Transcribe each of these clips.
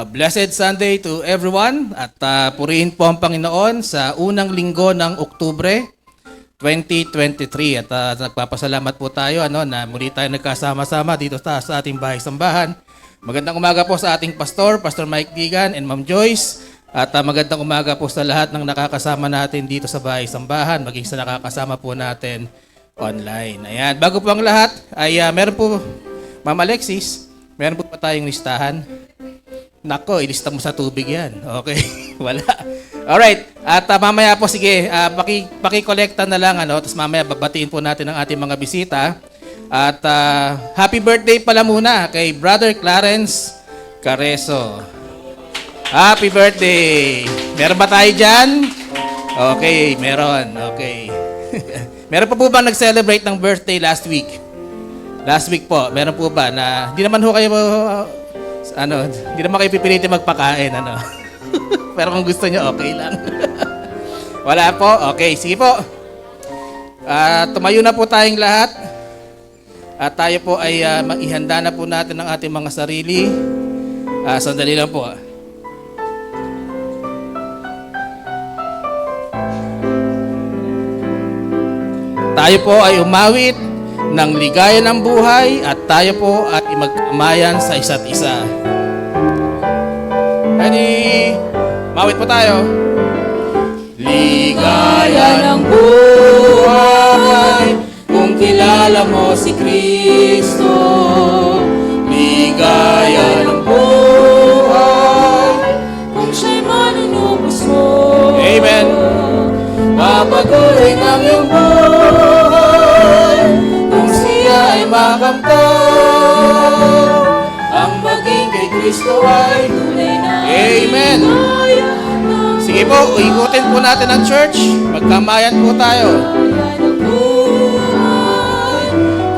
Blessed Sunday to everyone at purihin po ang Panginoon sa unang linggo ng Oktubre 2023 at nagpapasalamat po tayo na muli tayo nagkasama-sama dito sa ating bahay-sambahan. Magandang umaga po sa ating pastor, Pastor Mike Digan and Ma'am Joyce, at magandang umaga po sa lahat ng nakakasama natin dito sa bahay-sambahan, maging sa nakakasama po natin online. Ayan, bago po ang lahat ay meron po, Ma'am Alexis, meron po pa tayong listahan. Nako, ilista mo sa tubig yan. Okay, wala. Alright, at mamaya po, sige, paki-collecta na lang, tapos mamaya babatiin po natin ang ating mga bisita. At happy birthday pala muna kay Brother Clarence Careso. Happy birthday! Meron ba tayo dyan? Okay, meron. Okay. Meron pa po bang nag-celebrate ng birthday last week? Last week po, meron po ba na, hindi naman ho kayo hindi naman kayo pipilitin magpakain, Pero kung gusto nyo, okay lang. Wala po? Okay, sige po. Tumayo na po tayong lahat. At tayo po ay ihanda na po natin ang ating mga sarili. Sandali lang po. Tayo po ay umawit ng ligaya ng buhay at tayo po ay magkamayan sa isa't isa. Ready? Mawit po tayo. Ligaya ng buhay kung kilala mo si Kristo. Ligaya ng buhay kung siya'y manunubos mo. Amen. Babaguhin ang iyong buhay kung siya ay makamtan. Ang maging kay Kristo ay tunay na. Amen. Sige po, ikutin po natin ang church. Magkamayan po tayo.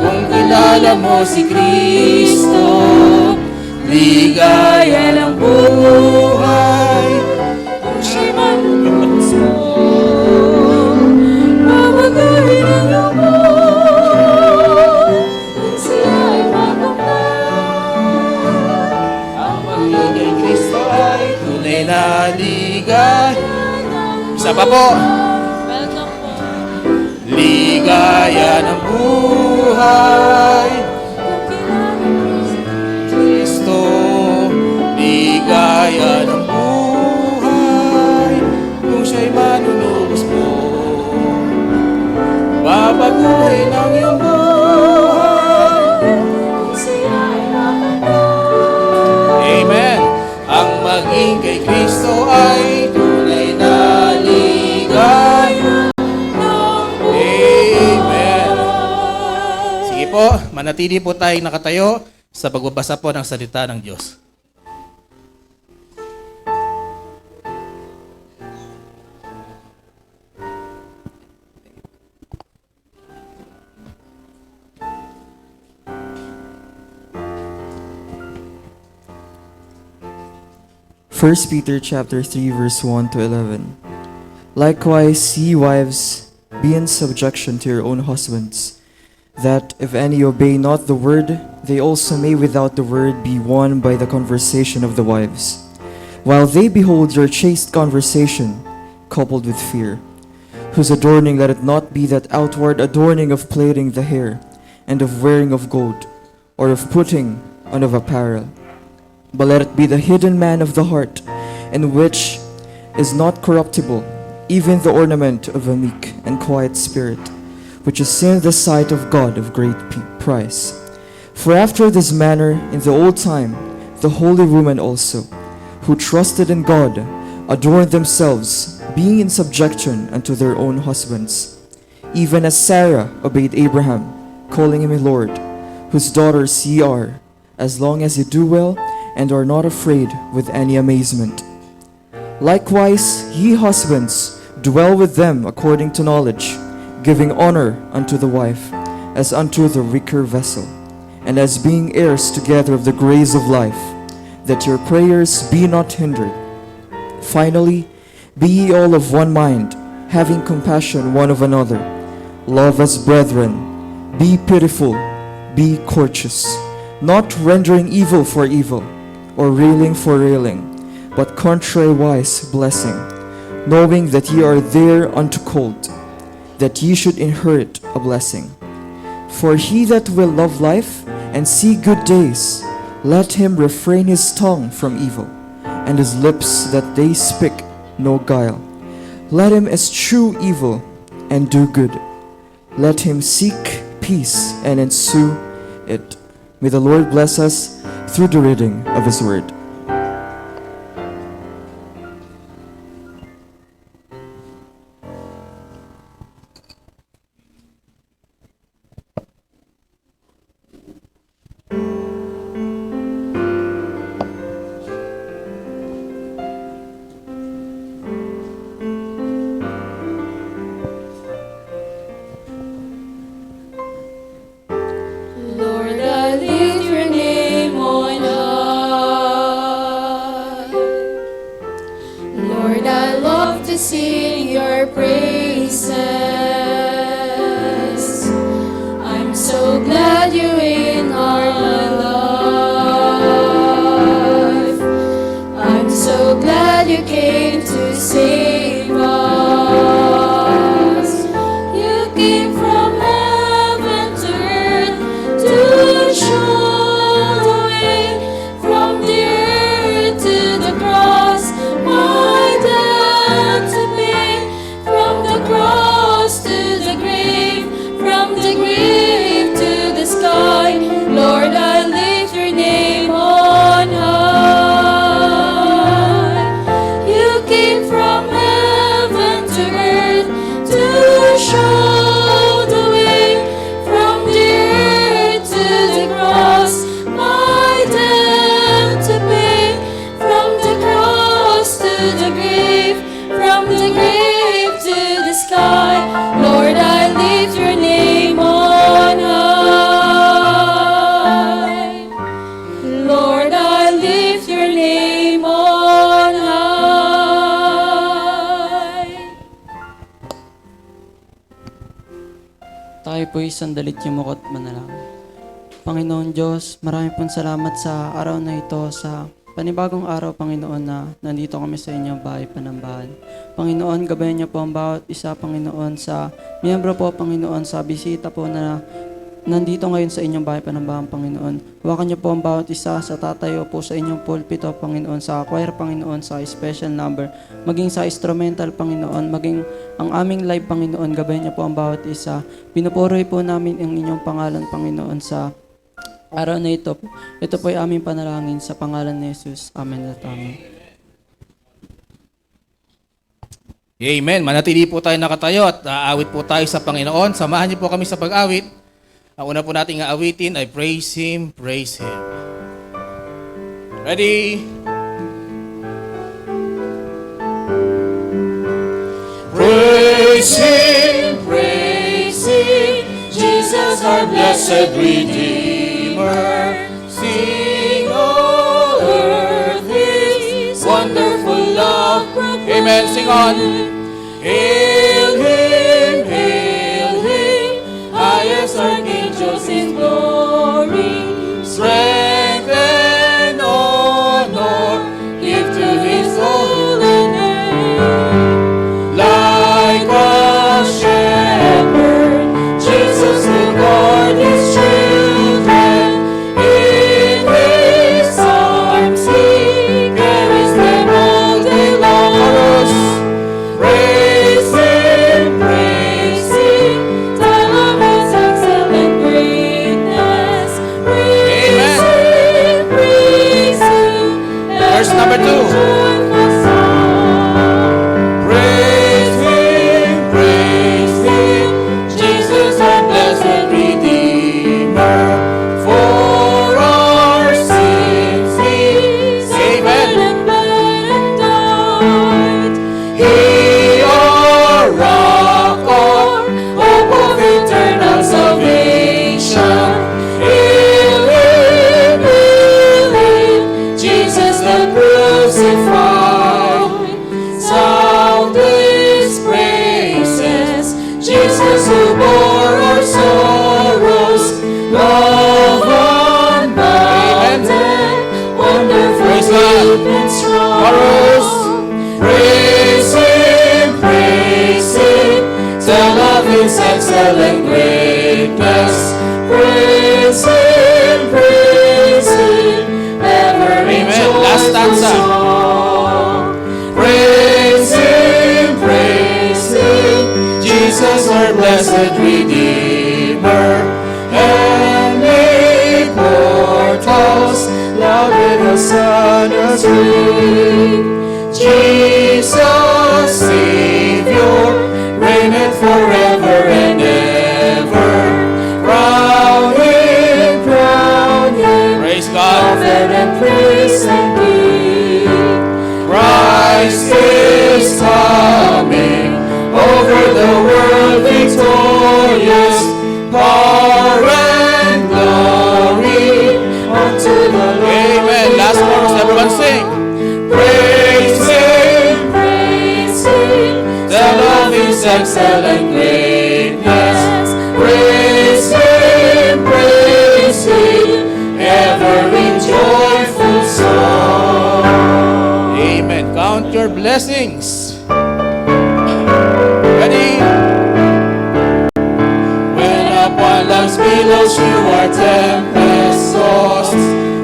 Kung kilala mo si Kristo, ligaya ng buhay. Kung siya'y manunubos mo, babaguhin ang iyong buhay kung siya ay makamtan. Ang maging kay Kristo ay tunay na ligaya. Isa pa po. Ligaya ng buhay Kristo. Ligaya ng buhay kung siya'y manunubos mo. Babaguhin ang iyong buhay kung siya ay makamtan. Amen. Ang maging kay Kristo ay tunay na ligaya. Amen. Sige po, manatili po tayong nakatayo sa pagbabasa po ng salita ng Diyos. First Peter chapter 3 verse 1 to 11. Likewise, ye wives, be in subjection to your own husbands, that if any obey not the word, they also may without the word be won by the conversation of the wives, while they behold your chaste conversation, coupled with fear, whose adorning let it not be that outward adorning of plaiting the hair, and of wearing of gold, or of putting on of apparel, but let it be the hidden man of the heart, in which is not corruptible, even the ornament of a meek and quiet spirit, which is in the sight of God of great price. For after this manner in the old time the holy women also, who trusted in God, adorned themselves, being in subjection unto their own husbands, even as Sarah obeyed Abraham, calling him Lord, whose daughters ye are, as long as ye do well, and are not afraid with any amazement. Likewise, ye husbands, dwell with them according to knowledge, giving honor unto the wife, as unto the weaker vessel, and as being heirs together of the grace of life, that your prayers be not hindered. Finally, be ye all of one mind, having compassion one of another, love as brethren, be pitiful, be courteous, not rendering evil for evil, or railing for railing, but contrariwise blessing, knowing that ye are there unto cold, that ye should inherit a blessing. For he that will love life and see good days, let him refrain his tongue from evil, and his lips that they speak no guile. Let him eschew evil and do good. Let him seek peace and ensue it. May the Lord bless us through the reading of his word. Lord, I lift your name on high. Lord, I love to sing your praises. I'm so glad you in our life. I'm so glad you came to save us. You came from heaven to earth to show the way from the earth to the cross. My debt to pay, from the cross to the grave, from the grave to the sky. Lord, I lift your name on high. You came from heaven to earth to show the way from the earth to the cross. My debt to pay, from the cross to the grave, from the grave to the sky. Lord, I lift your name on high. Lord, I lift your name on high. Tayo po'y sandalit yumukot manalangin. Panginoon Diyos, marami pong salamat sa araw na ito, sa panibagong araw, Panginoon, na nandito kami sa inyong bahay panambahan. Panginoon, gabayan niyo po ang bawat isa, Panginoon, sa miyembro po, Panginoon, sa bisita po na nandito ngayon sa inyong bahay panambahan, Panginoon. Huwakan niyo po ang bawat isa sa tatayo po sa inyong pulpito, Panginoon, sa choir, Panginoon, sa special number, maging sa instrumental, Panginoon, maging ang aming live, Panginoon, gabayan niyo po ang bawat isa. Pinupuri po namin ang inyong pangalan, Panginoon, sa araw na ito. Ito po ay aming panalangin sa pangalan ni Jesus. Amen at amen. Amen. Manatili po tayo nakatayo at aawit po tayo sa Panginoon. Samahan niyo po kami sa pag-awit. Ang una po nating aawitin ay Praise Him, Praise Him. Ready? Praise Him, Jesus our blessed Redeemer. Sing, O earth, His wonderful love. Amen. Sing on. Hail Him, highest archangels in glory. Strength and honor give to His holy name. Like a shepherd, Jesus will guard His children. In His arms He carries them all day long. Praise Him. excellent greatness. Praise Him, ever in Amen. joyful Last stanza. song. Praise Him, Jesus our blessed Redeemer, and make mortals loud with hosannas ring. Jesus, Savior, reigneth forever and ever. Crown Him, Praise God. prophet and priest and king. Christ is coming, over the world victorious. Power and glory unto the Lord. Amen. Last chorus, everyone sing. Praise Him, the love is excellent greatness. Praise Him, ever in joyful song. Amen. Count your blessings. Ready? When upon love's billows you are tempest tossed,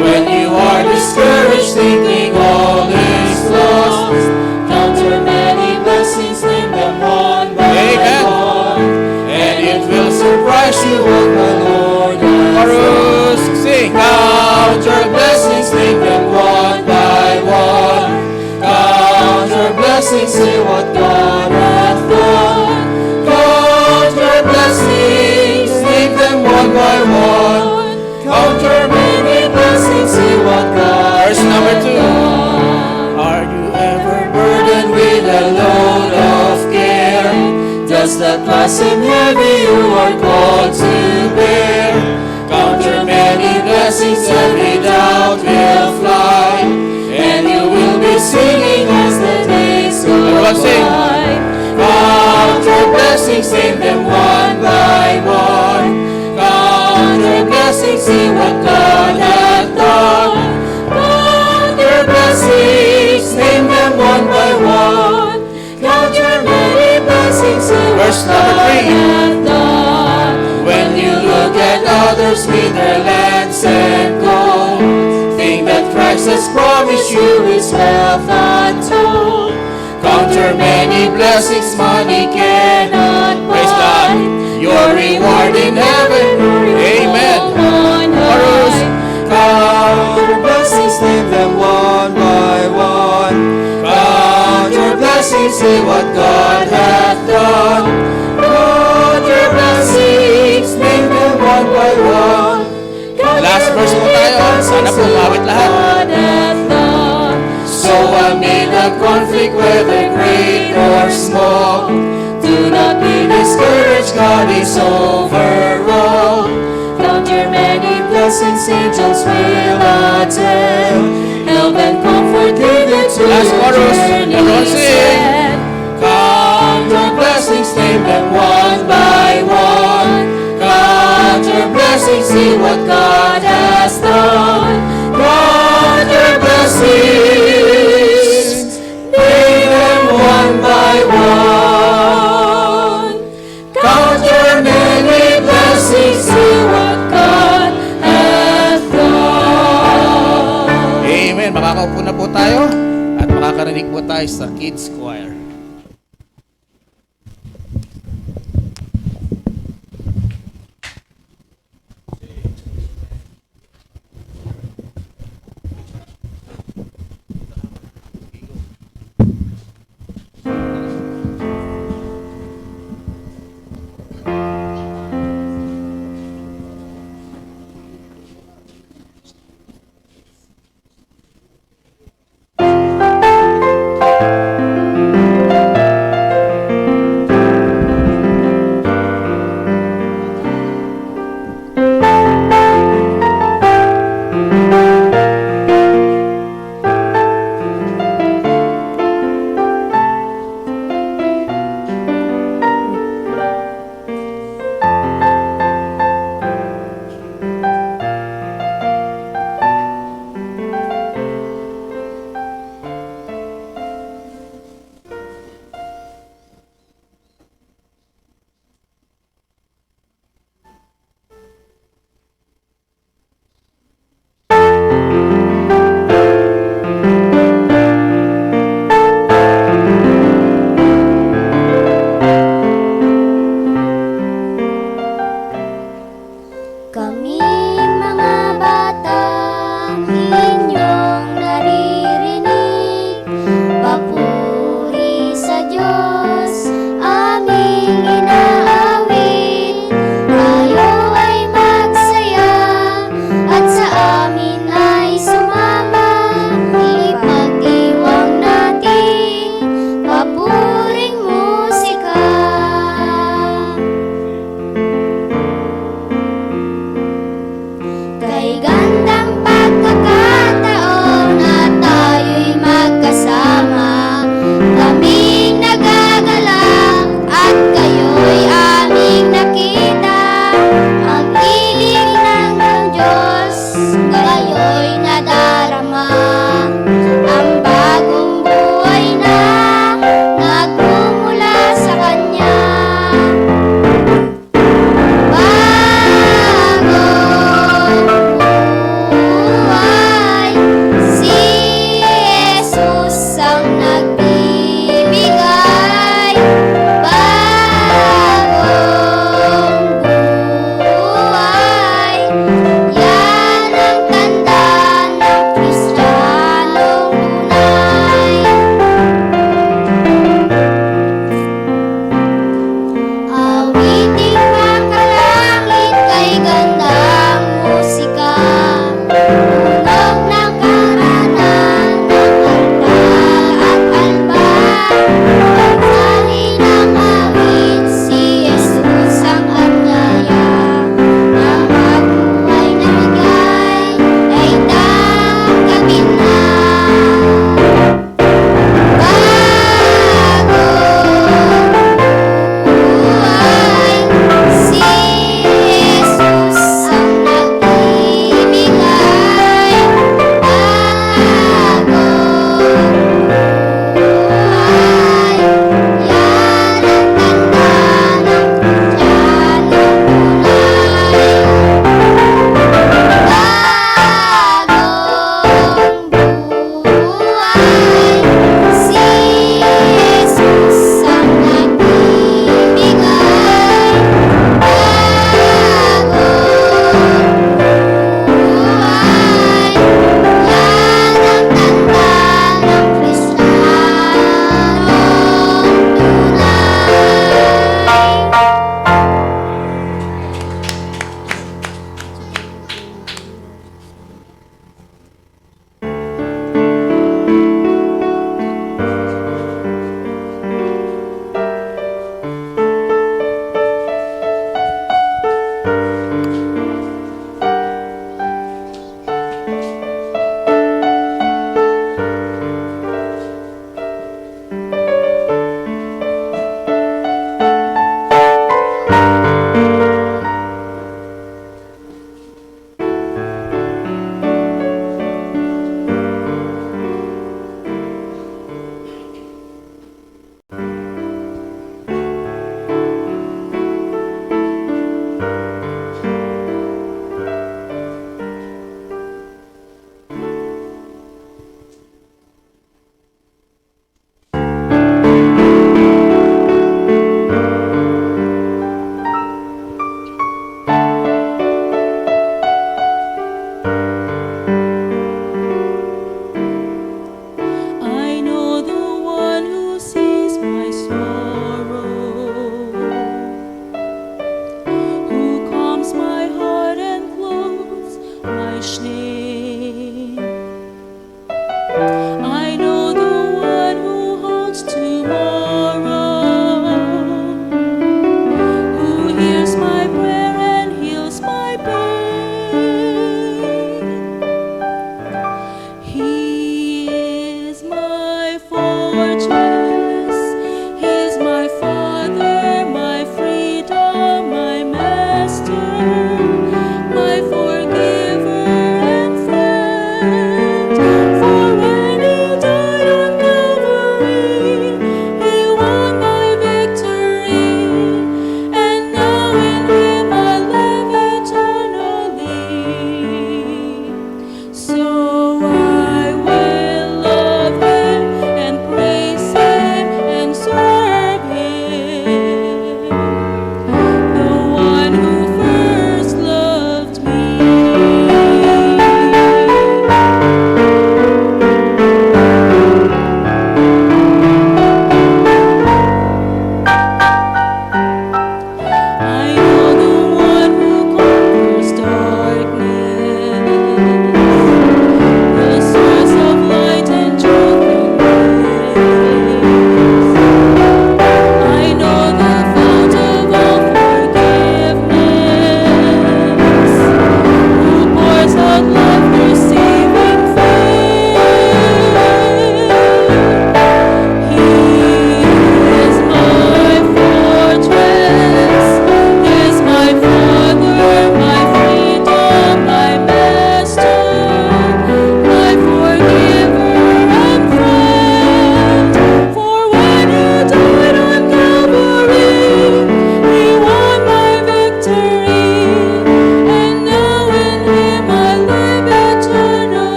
when you are discouraged thinking all is lost, count your many blessings, name them one by Amen. one, and it will surprise you what the Lord has done. Chorus, sing. Count your blessings, name them one by one. Count your blessings, see what God hath done. Count your blessings, name them one by one. Count your many blessings, see what God Verse number hath 2. done. Are you ever Burdened with a load of care, does that class him heavy you are called to bear? Count your many blessings, every doubt will fly, and you will be singing as the days go Everyone sing. by. Count your blessings, name them one by one. Count your blessings, see what God hath done. Count your blessings, name them one by one. Count your many blessings, see what Verse number God 3. hath done. When you look at others with their lands and gold, think that Christ has promised you His wealth untold. Count your many blessings, money cannot Praise buy. God. Your reward in heaven, Amen. on Chorus. high. Count your blessings, name them one by one. Count your blessings, see what God hath done. Count your blessings, name them one by one. Count Last your verse po many tayo. Sana po blessings, see umawit what lahat. God hath done. So amid the conflict, whether great or small, do not be discouraged, God is over all. Count your many blessings, angels will attend. Help and comfort give it to Last your chorus. journey Everyone sing. set. Count your blessings, name them one by one. Count your blessings, see what God has done. Count your blessings, name them one by one. Count your many blessings, see what God hath done. Amen. Makakaupo na po tayo at makakarinig po tayo sa Kids Choir. aming mga batang inyong naririnig. Papuri sa Diyos, aming inaawit. Tayo ay magsaya at sa amin ay sumama. Ipagdiwang natin papuring musika. Kay gandang pagkakataon na tayo'y magkasama, kaming nagagalak at kayo'y aming nakita. Ang ibig ng Diyos, kayo'y nadarama. Ang bagong buhay na nagmumula sa Kanya. Buhay, si Jesus ang nagbibigay. Bagong buhay, yan ang tanda ng Kristiyanong tunay. Awiting makalangit kay gandang musika. Tunog ng karanan ng alpa at alba. Pagsahi ng awit, si Jesus ang anyaya. Ang mabuhay na bigay ay tanggapin na. Buhay, si Jesus ang nagbibigay. Bagong buhay, yan ang tanda ng Kristiyanong tunay. Bagong buhay, si Jesus ang nagbibigay. Bagong buhay, yan ang tanda ng Kristiyanong tunay. I know the one who sees my sorrow, who calms my heart and clothes my shame. I know the one who holds tomorrow, who hears my prayer and heals my pain. He is my fortress, He's my Father, my freedom, my Master, my forgiver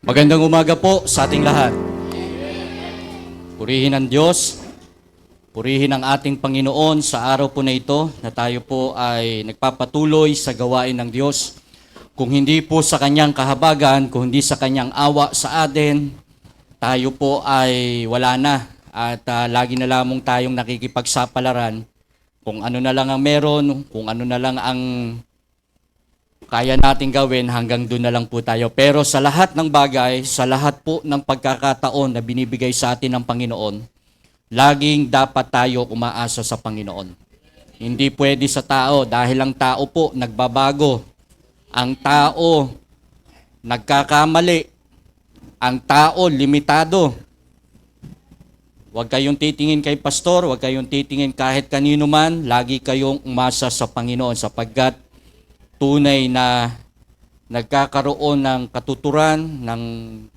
Magandang umaga po sa ating lahat. Purihin ang Diyos, purihin ang ating Panginoon sa araw po na ito na tayo po ay nagpapatuloy sa gawain ng Diyos. Kung hindi po sa kanyang kahabagan, kung hindi sa kanyang awa sa atin, tayo po ay wala na at lagi na lamang tayong nakikipagsapalaran kung ano na lang ang meron, kung ano na lang ang kaya nating gawin, hanggang doon na lang po tayo. Pero sa lahat ng bagay, sa lahat po ng pagkakataon na binibigay sa atin ng Panginoon, laging dapat tayo umaasa sa Panginoon. Hindi pwede sa tao dahil ang tao po nagbabago. Ang tao nagkakamali. Ang tao limitado. Huwag kayong titingin kay pastor, huwag kayong titingin kahit kanino man, lagi kayong umasa sa Panginoon sapagkat tunay na nagkakaroon ng katuturan, ng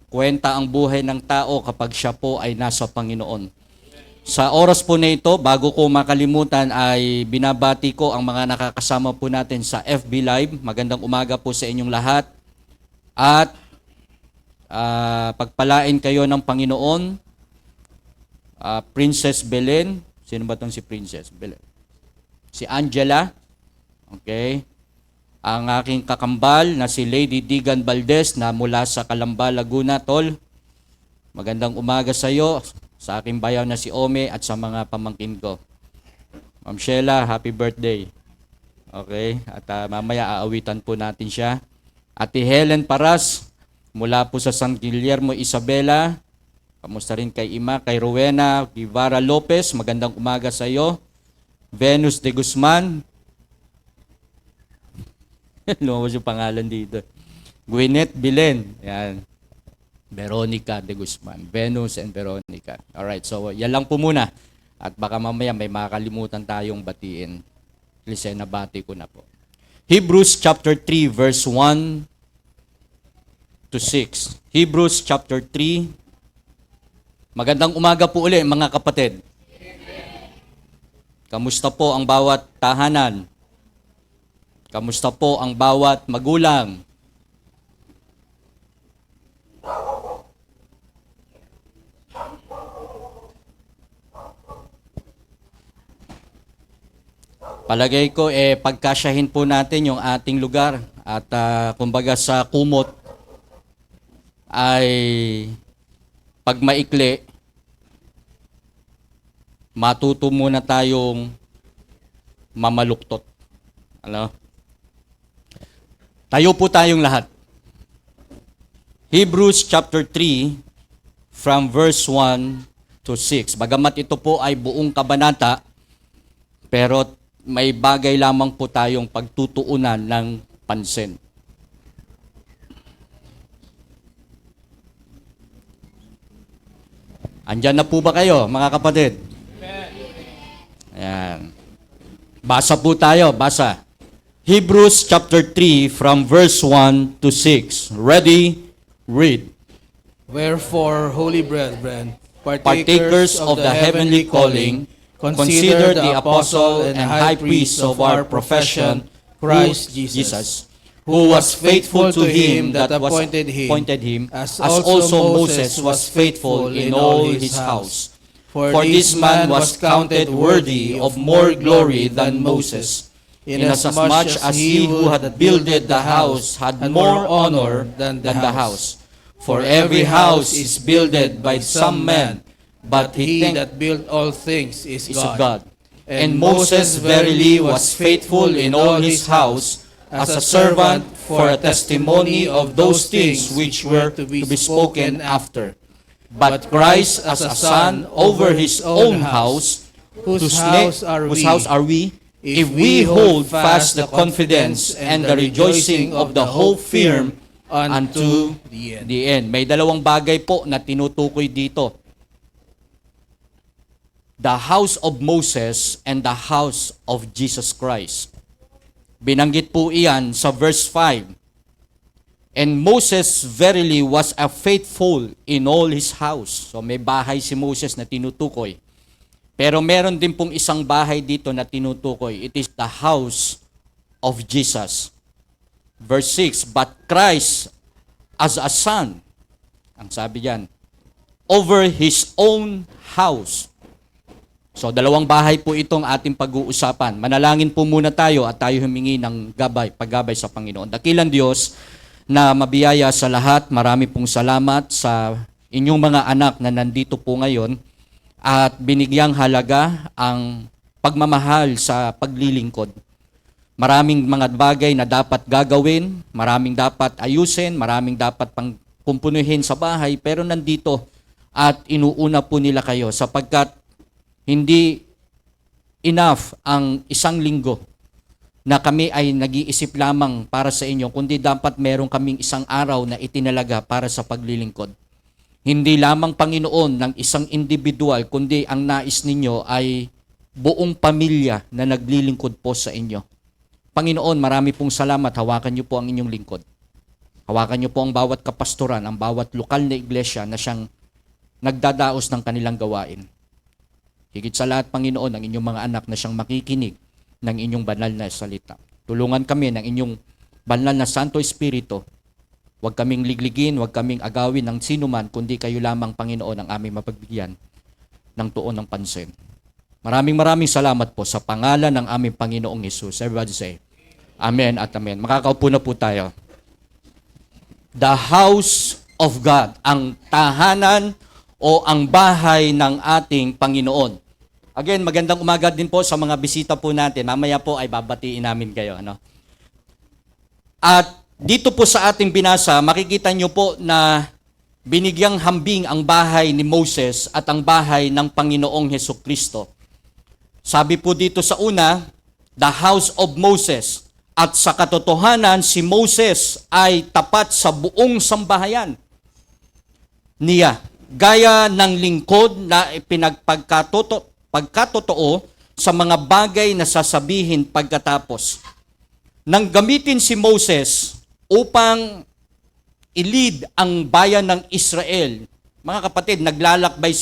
kwenta ang buhay ng tao kapag siya po ay nasa Panginoon. Sa oras po na ito, bago ko makalimutan ay binabati ko ang mga nakakasama po natin sa FB Live. Magandang umaga po sa inyong lahat. At pagpalain kayo ng Panginoon. Princess Belen. Sino ba itong si Princess Belen? Si Angela. Okay. Ang aking kakambal na si Lady Digan Valdez na mula sa Calamba, Laguna, Tol. Magandang umaga sa iyo, sa aking bayaw na si Ome at sa mga pamangkin ko. Ma'am Sheila, happy birthday. Okay, at mamaya aawitan po natin siya. Ate Helen Paras, mula po sa San Guillermo, Isabela. Kamusta rin kay Ima, kay Rowena Guevara Lopez, magandang umaga sa iyo. Venus de Guzman, lumabas yung pangalan dito. Gwyneth Bilen, yan. Veronica de Guzman. Venus and Veronica. Alright, so yan lang po muna. At baka mamaya may makakalimutan tayong batiin. Please, nabati ko na po. Hebrews chapter 3 verse 1 to 6. Hebrews chapter 3. Magandang umaga po uli mga kapatid. Kamusta po ang bawat tahanan? Kamusta po ang bawat magulang? Palagay ko, pagkasyahin po natin yung ating lugar at kumbaga sa kumot ay pag maikli, matuto muna tayong mamaluktot. Ano? Tayo po tayong lahat. Hebrews chapter 3 from verse 1 to 6. Bagamat ito po ay buong kabanata, pero may bagay lamang po tayong pagtutuunan ng pansin. Andyan na po ba kayo, mga kapatid? Ayan. Basa po tayo, basa. Hebrews chapter 3 from verse 1 to 6. Ready? Read. Wherefore, holy brethren, Partakers of the heavenly calling, consider the apostle and high priest of our profession, Christ Jesus, who was faithful to him that appointed him, as also Moses was faithful in all his house. For this man was counted worthy of more glory than Moses, inasmuch as he who had builded the house had more honor than the house. For every house is builded by some man, but he he that built all things is is of God. God. And Moses verily was faithful in all his house, as a servant for a testimony of those things which were to be spoken after. But Christ as a son over his own house, whose house are we? If we hold fast the confidence and the rejoicing of the hope firm unto the end. May dalawang bagay po na tinutukoy dito. The house of Moses and the house of Jesus Christ. Binanggit po iyan sa verse 5. And Moses verily was a faithful in all his house. So may bahay si Moses na tinutukoy. Pero meron din pong isang bahay dito na tinutukoy. It is the house of Jesus. Verse 6, but Christ as a son Ang sabi diyan, over his own house. So, dalawang bahay po itong ating pag-uusapan. Manalangin po muna tayo at tayo humingi ng paggabay sa Panginoon. Dakilang Diyos na mabiyaya sa lahat, marami pong salamat sa inyong mga anak na nandito po ngayon at binigyang halaga ang pagmamahal sa paglilingkod. Maraming mga bagay na dapat gagawin, maraming dapat ayusin, maraming dapat pang kumpunuhin sa bahay, pero nandito at inuuna po nila kayo sapagkat hindi enough ang isang linggo na kami ay nag-iisip lamang para sa inyo, kundi dapat meron kaming isang araw na itinalaga para sa paglilingkod. Hindi lamang Panginoon ng isang individual, kundi ang nais ninyo ay buong pamilya na naglilingkod po sa inyo. Panginoon, marami pong salamat. Hawakan niyo po ang inyong lingkod. Hawakan niyo po ang bawat kapastoran, ang bawat lokal na iglesia na siyang nagdadaos ng kanilang gawain. Higit sa lahat, Panginoon, ang inyong mga anak na siyang makikinig ng inyong banal na salita. Tulungan kami ng inyong banal na Santo Espiritu. Huwag kaming ligligin, huwag kaming agawin ng sinuman, kundi kayo lamang, Panginoon, ang aming mapagbigyan ng tuon ng pansin. Maraming salamat po sa pangalan ng aming Panginoong Hesus. Everybody say, Amen at Amen. Makakaupo na po tayo. The house of God, ang tahanan o ang bahay ng ating Panginoon. Again, magandang umaga din po sa mga bisita po natin. Mamaya po ay babatiin namin kayo. At dito po sa ating binasa, makikita nyo po na binigyang hambing ang bahay ni Moses at ang bahay ng Panginoong Hesukristo. Sabi po dito sa una, the house of Moses. At sa katotohanan, si Moses ay tapat sa buong sambahayan niya. Gaya ng lingkod na pagkatotoo sa mga bagay na sasabihin pagkatapos. Nang gamitin si Moses upang i-lead ang bayan ng Israel, mga kapatid, naglalakbay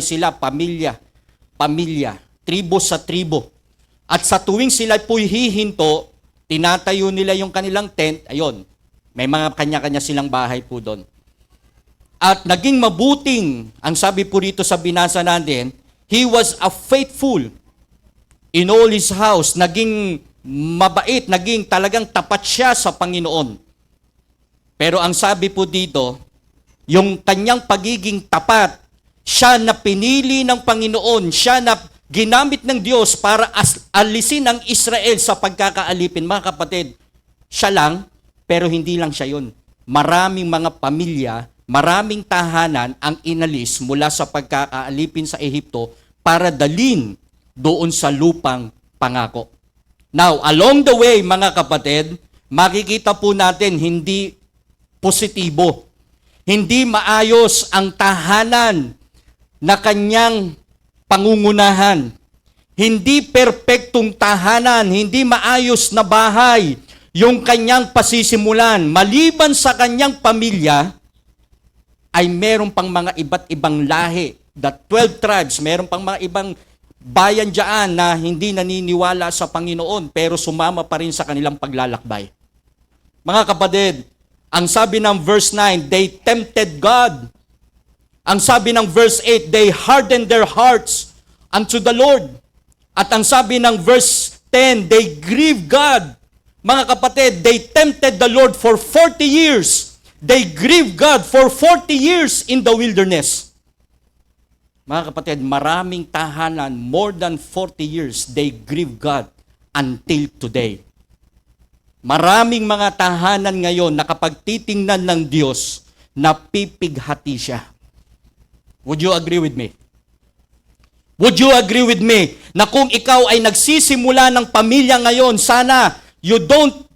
sila pamilya, tribo sa tribo. At sa tuwing sila po'y hihinto, tinatayo nila yung kanilang tent, ayun, may mga kanya-kanya silang bahay po doon. At naging mabuting, ang sabi po rito sa binasa natin, he was a faithful in all his house. Naging mabait, naging talagang tapat siya sa Panginoon. Pero ang sabi po dito, yung kanyang pagiging tapat, siya na pinili ng Panginoon, siya na ginamit ng Diyos para alisin ang Israel sa pagkakaalipin. Mga kapatid, siya lang, pero hindi lang siya yun. Maraming mga pamilya, maraming tahanan ang inalis mula sa pagkakaalipin sa Ehipto para dalin doon sa lupang pangako. Now, along the way, mga kapatid, makikita po natin hindi positibo. Hindi maayos ang tahanan na kanyang pangungunahan. Hindi perpektong tahanan, hindi maayos na bahay yung kanyang pasisimulan. Maliban sa kanyang pamilya, ay meron pang mga iba't ibang lahi. The 12 tribes, meron pang mga ibang bayan dyan na hindi naniniwala sa Panginoon pero sumama pa rin sa kanilang paglalakbay. Mga kapatid, ang sabi ng verse 9, they tempted God. Ang sabi ng verse 8, they hardened their hearts unto the Lord. At ang sabi ng verse 10, they grieved God. Mga kapatid, they tempted the Lord for 40 years. They grieved God for 40 years in the wilderness. Mga kapatid, maraming tahanan, more than 40 years, they grieved God until today. Maraming mga tahanan ngayon na kapag titingnan ng Diyos, napipighati siya. Would you agree with me? Would you agree with me na kung ikaw ay nagsisimula ng pamilya ngayon, sana you don't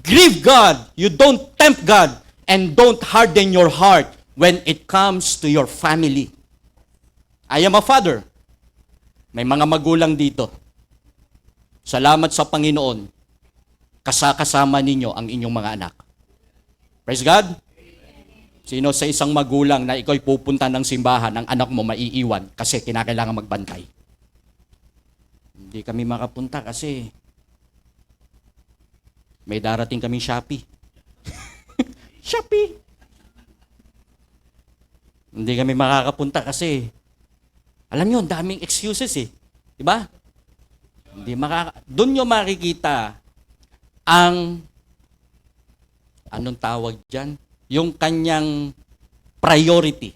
grieve God, you don't tempt God, and don't harden your heart when it comes to your family. I am a father. May mga magulang dito. Salamat sa Panginoon, kasama ninyo ang inyong mga anak. Praise God. Sino sa isang magulang na ikaw'y pupunta ng simbahan, ang anak mo maiiwan kasi kinakailangan magbantay? Hindi kami makapunta kasi may darating kaming Shopee. Shopee. Hindi kami makakapunta kasi, alam nyo, ang daming excuses eh. Diba? Doon nyo makikita ang, anong tawag dyan? Yung kanyang priority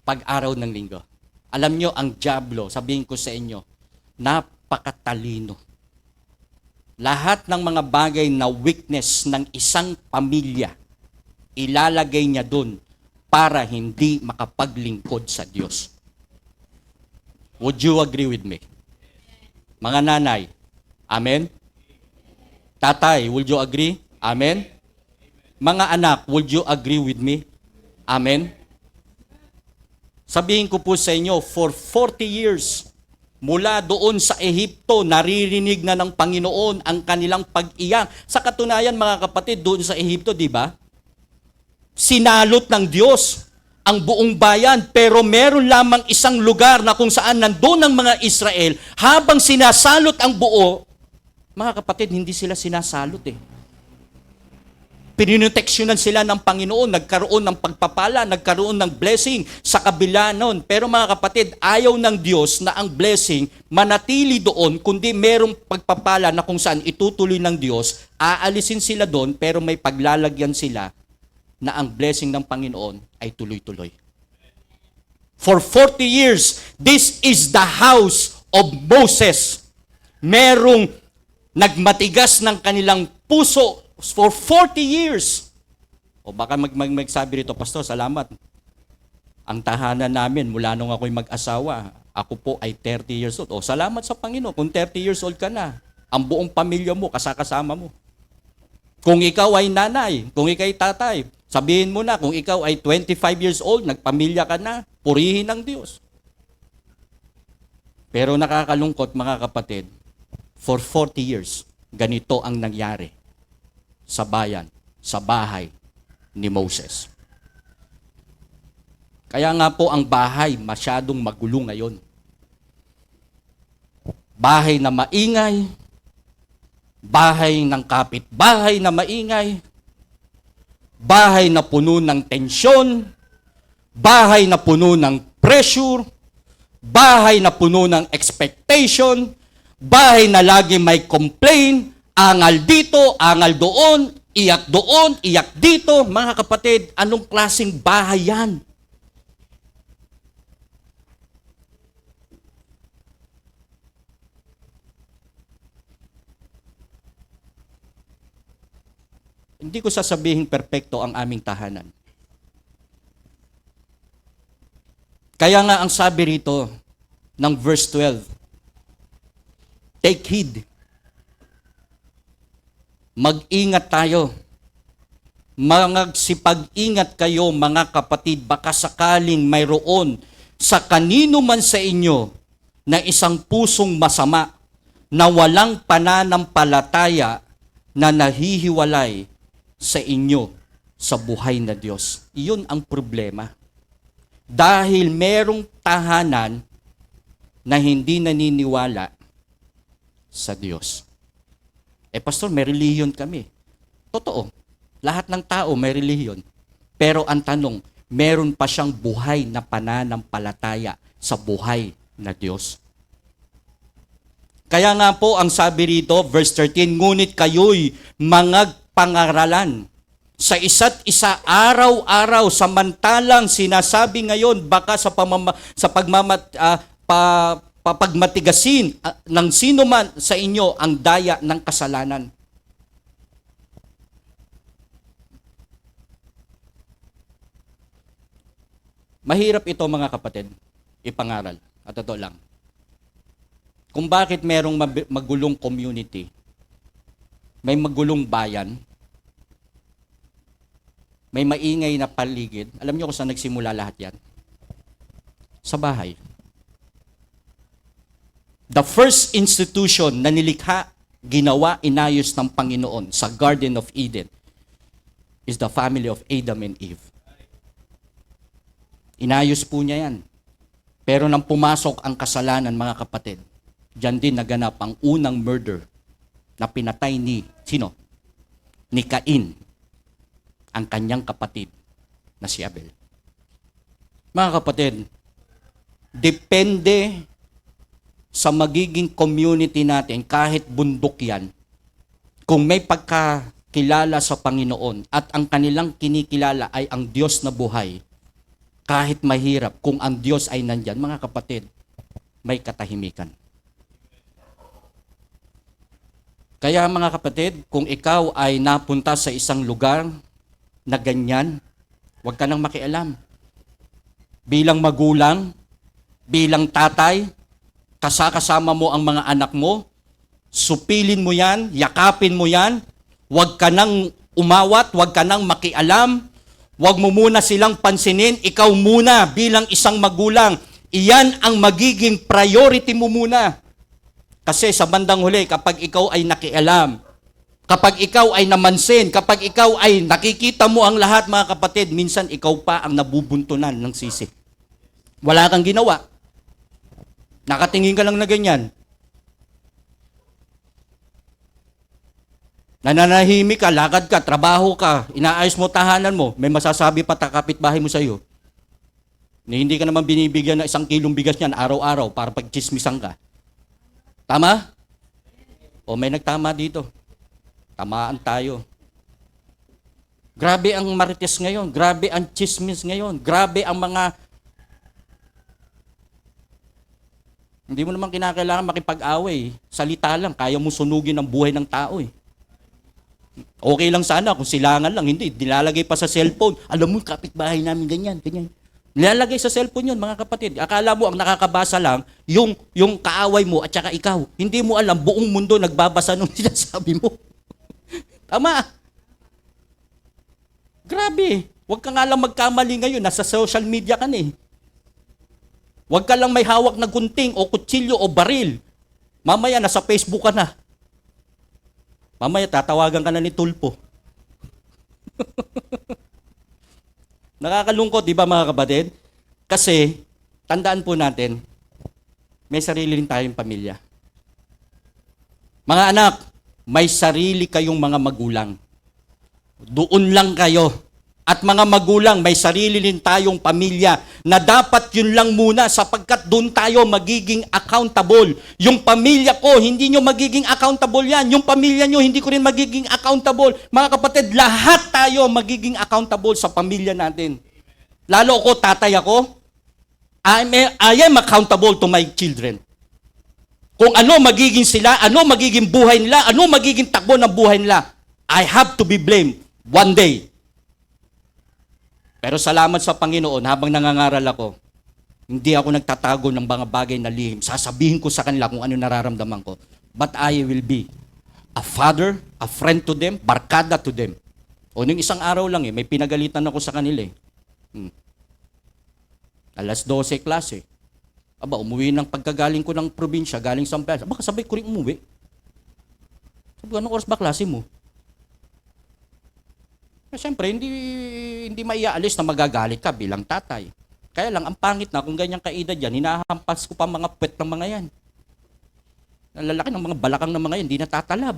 pag araw ng linggo. Alam nyo, ang diablo, sabihin ko sa inyo, napakatalino. Lahat ng mga bagay na weakness ng isang pamilya, ilalagay niya doon para hindi makapaglingkod sa Diyos. Would you agree with me? Mga nanay, amen? Tatay, would you agree? Amen? Mga anak, would you agree with me? Amen? Sabihin ko po sa inyo, for 40 years, mula doon sa Ehipto, naririnig na ng Panginoon ang kanilang pag-iyak. Sa katunayan, mga kapatid, doon sa Ehipto, di ba? Sinalot ng Diyos ang buong bayan, pero meron lamang isang lugar na kung saan nandun ang mga Israel, habang sinasalot ang buo, mga kapatid, hindi sila sinasalot eh. Pininoteksyonan sila ng Panginoon, nagkaroon ng pagpapala, nagkaroon ng blessing sa kabila noon. Pero mga kapatid, ayaw ng Diyos na ang blessing manatili doon, kundi merong pagpapala na kung saan itutuloy ng Diyos, aalisin sila doon, pero may paglalagyan sila na ang blessing ng Panginoon ay tuloy-tuloy. For 40 years, this is the house of Moses. Merong nagmatigas ng kanilang puso for 40 years. O baka magsabi rito, Pastor, salamat. Ang tahanan namin, mula nung ako'y mag-asawa, ako po ay 30 years old. O salamat sa Panginoon, kung 30 years old ka na, ang buong pamilya mo, kasama mo. Kung ikaw ay nanay, kung ikaw ay tatay, sabihin mo na, kung ikaw ay 25 years old, nagpamilya ka na, purihin ng Diyos. Pero nakakalungkot, mga kapatid, for 40 years, ganito ang nangyari sa bayan, sa bahay ni Moses. Kaya nga po ang bahay masyadong magulo ngayon. Bahay na maingay, bahay ng kapitbahay na maingay, bahay na puno ng tensyon, bahay na puno ng pressure, bahay na puno ng expectation, bahay na lagi may complain, angal dito, angal doon, iyak dito. Mga kapatid, anong klaseng bahay yan? Hindi ko sasabihin perpekto ang aming tahanan. Kaya nga ang sabi rito ng verse 12, take heed. Mag-ingat tayo. Magsipag-ingat kayo, mga kapatid, baka sakaling mayroon sa kanino man sa inyo na isang pusong masama na walang pananampalataya na nahihiwalay sa inyo sa buhay na Diyos. Iyon ang problema. Dahil merong tahanan na hindi naniniwala sa Diyos. Pastor, may relihiyon kami. Totoo. Lahat ng tao may relihiyon. Pero ang tanong, meron pa siyang buhay na pananampalataya sa buhay na Diyos. Kaya nga po ang sabi rito, verse 13, ngunit kayo'y mga pangaralan sa isa't isa araw-araw, samantalang sinasabi ngayon baka sa pagmatigasin ng sino man sa inyo ang daya ng kasalanan. Mahirap ito, mga kapatid, ipangaral. At totoo lang. Kung bakit merong magulong community, may magulong bayan, may maingay na paligid, alam niyo kung saan nagsimula lahat yan? Sa bahay. The first institution na nilikha, ginawa, inayos ng Panginoon sa Garden of Eden is the family of Adam and Eve. Inayos po niya yan. Pero nang pumasok ang kasalanan, mga kapatid, diyan din naganap ang unang murder na pinatay ni, sino? Ni Cain, ang kanyang kapatid na si Abel. Mga kapatid, depende sa magiging community natin, kahit bundok yan, kung may pagkakilala sa Panginoon at ang kanilang kinikilala ay ang Diyos na buhay, kahit mahirap, kung ang Diyos ay nandyan, mga kapatid, may katahimikan. Kaya mga kapatid, kung ikaw ay napunta sa isang lugar na ganyan, huwag ka nang makialam. Bilang magulang, bilang tatay, kasama mo ang mga anak mo, supilin mo yan, yakapin mo yan, huwag ka nang umawat, huwag ka nang makialam, huwag mo muna silang pansinin, ikaw muna bilang isang magulang, iyan ang magiging priority mo muna. Kasi sa bandang huli, kapag ikaw ay nakialam, kapag ikaw ay namansin, kapag ikaw ay nakikita mo ang lahat, mga kapatid, minsan ikaw pa ang nabubuntunan ng sisi. Wala kang ginawa. Nakatingin ka lang na ganyan. Nananahimik ka, lakad ka, trabaho ka, inaayos mo tahanan mo, may masasabi pa kapitbahay mo sa iyo. Hindi ka naman binibigyan ng 1 kilong bigas niyan araw-araw para pagchismisan ka. Tama? O may nagtama dito. Tamaan tayo. Grabe ang marites ngayon, grabe ang chismis ngayon, grabe ang mga... Hindi mo naman kinakailangan makipag-away. Salita lang, kaya mo sunugin ang buhay ng tao eh. Okay lang sana kung silangan lang, hindi. Nilalagay pa sa cellphone. Alam mo, kapitbahay namin ganyan, ganyan. Nilalagay sa cellphone yun, mga kapatid. Akala mo, ang nakakabasa lang, yung kaaway mo at saka ikaw. Hindi mo alam, buong mundo nagbabasa nung sinasabi mo. Tama. Grabe. Huwag ka nga lang magkamali ngayon. Nasa social media ka na eh. Huwag ka lang may hawak na gunting o kutsilyo o baril. Mamaya, nasa Facebook ka na. Mamaya, tatawagan ka na ni Tulpo. Nakakalungkot, di ba mga kapatid? Kasi, tandaan po natin, may sarili rin tayong pamilya. Mga anak, may sarili kayong mga magulang. Doon lang kayo. At mga magulang, may sarili rin tayong pamilya na dapat yun lang muna sapagkat doon tayo magiging accountable. Yung pamilya ko, hindi nyo magiging accountable yan. Yung pamilya nyo, hindi ko rin magiging accountable. Mga kapatid, lahat tayo magiging accountable sa pamilya natin. Lalo ako, tatay ako, I am accountable to my children. Kung ano magiging sila, ano magiging buhay nila, ano magiging takbo ng buhay nila, I have to be blamed one day. Pero salamat sa Panginoon, habang nangangaral ako, hindi ako nagtatago ng mga bagay na lihim. Sasabihin ko sa kanila kung ano nararamdaman ko. But I will be a father, a friend to them, barkada to them. O nung isang araw lang may pinagalitan ako sa kanila Alas 12 klase. Aba, umuwi ng pagkagaling ko ng probinsya, galing sa Sampas. Aba, kasabay ko rin umuwi. Sabi ko, anong oras ba klase mo? Siyempre, hindi maiaalis na magagalit ka bilang tatay. Kaya lang, ang pangit na, kung ganyang kaedad yan, hinahampas ko pa mga puwet ng mga yan. Ang lalaki ng mga balakang ng mga yan, hindi natatalab.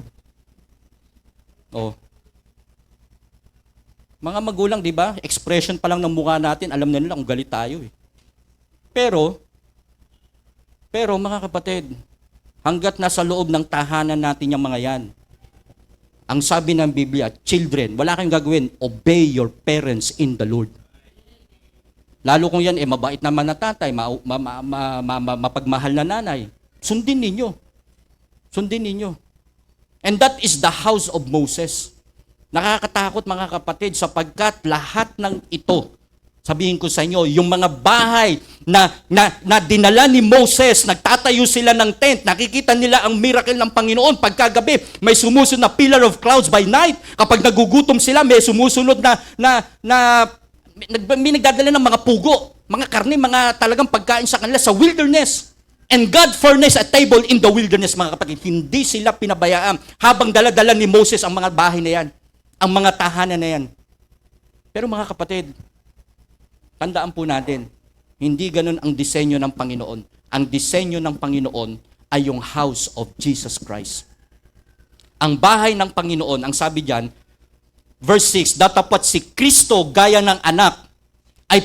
Oh. Mga magulang, di ba? Expression pa lang ng mukha natin, alam na nila kung galit tayo eh. Pero, mga kapatid, hanggat nasa loob ng tahanan natin yung mga yan, ang sabi ng Biblia, children, wala kayong gagawin, obey your parents in the Lord. Lalo kung yan, mabait naman na tatay, mapagmahal na nanay. Sundin ninyo. Sundin ninyo. And that is the house of Moses. Nakakatakot mga kapatid, sapagkat lahat ng ito, sabihin ko sa inyo, yung mga bahay na dinala ni Moses, nagtatayo sila ng tent, nakikita nila ang miracle ng Panginoon. Pagkagabi, may sumusunod na pillar of clouds by night. Kapag nagugutom sila, may sumusunod may nagdadala ng mga pugo, mga karne, mga talagang pagkain sa kanila sa wilderness. And God furnished a table in the wilderness, mga kapatid. Hindi sila pinabayaan habang dala-dala ni Moses ang mga bahay na yan, ang mga tahanan na yan. Pero mga kapatid, tandaan po natin, hindi ganun ang disenyo ng Panginoon. Ang disenyo ng Panginoon ay yung house of Jesus Christ. Ang bahay ng Panginoon, ang sabi diyan, verse 6, datapat si Kristo gaya ng anak ay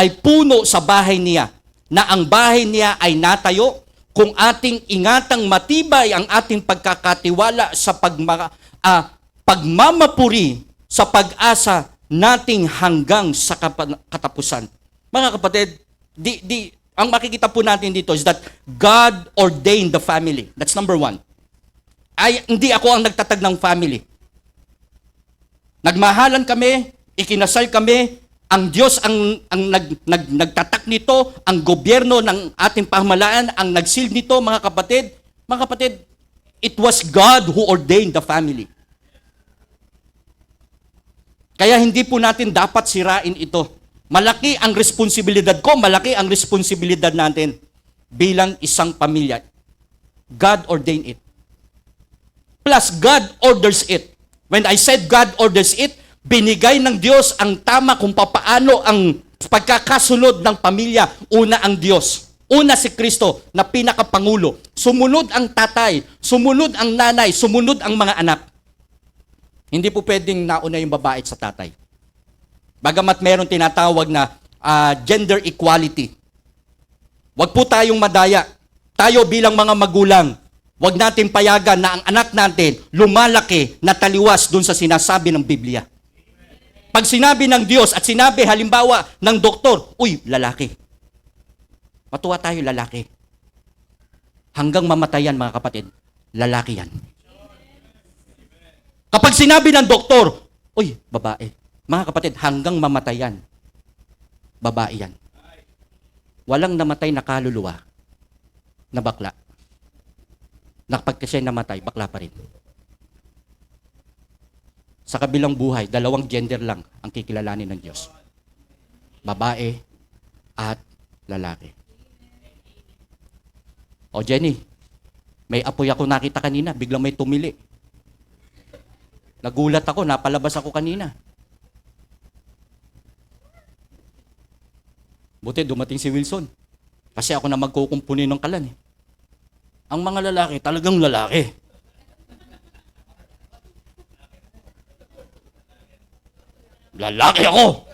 ay puno sa bahay niya, na ang bahay niya ay natayo, kung ating ingatang matibay ang ating pagkakatiwala sa pagmamapuri sa pag-asa nating hanggang sa katapusan. Mga kapatid, ang makikita po natin dito is that God ordained the family. That's number one. Hindi ako ang nagtatag ng family. Nagmahalan kami, ikinasal kami, ang Diyos ang nagtatak nito, ang gobyerno ng ating pamahalaan ang nagsil nito, mga kapatid. Mga kapatid, it was God who ordained the family. Kaya hindi po natin dapat sirain ito. Malaki ang responsibilidad ko, malaki ang responsibilidad natin bilang isang pamilya. God ordained it. Plus, God orders it. When I said God orders it, binigay ng Diyos ang tama kung papaano ang pagkakasunod ng pamilya. Una ang Diyos. Una si Kristo na pinakapangulo. Sumunod ang tatay, sumunod ang nanay, sumunod ang mga anak. Hindi po pwedeng nauna yung babae sa tatay. Bagamat meron tinatawag na gender equality. Huwag po tayong madaya. Tayo bilang mga magulang, huwag natin payagan na ang anak natin lumalaki na taliwas dun sa sinasabi ng Biblia. Pag sinabi ng Diyos at sinabi halimbawa ng doktor, uy, lalaki. Matuwa tayo, lalaki. Hanggang mamatayan, mga kapatid, lalaki yan. Kapag sinabi ng doktor, uy, babae. Mga kapatid, hanggang mamatayan, babae yan. Walang namatay na kaluluwa na bakla. Kapag kasi namatay, bakla pa rin. Sa kabilang buhay, dalawang gender lang ang kikilalanin ng Diyos. Babae at lalaki. O Jenny, may apoy ako nakita kanina, biglang may tumili. Nagulat ako, napalabas ako kanina. Buti dumating si Wilson. Kasi ako na magkukumpuni ng kalan eh. Ang mga lalaki, talagang lalaki. Lalaki ako!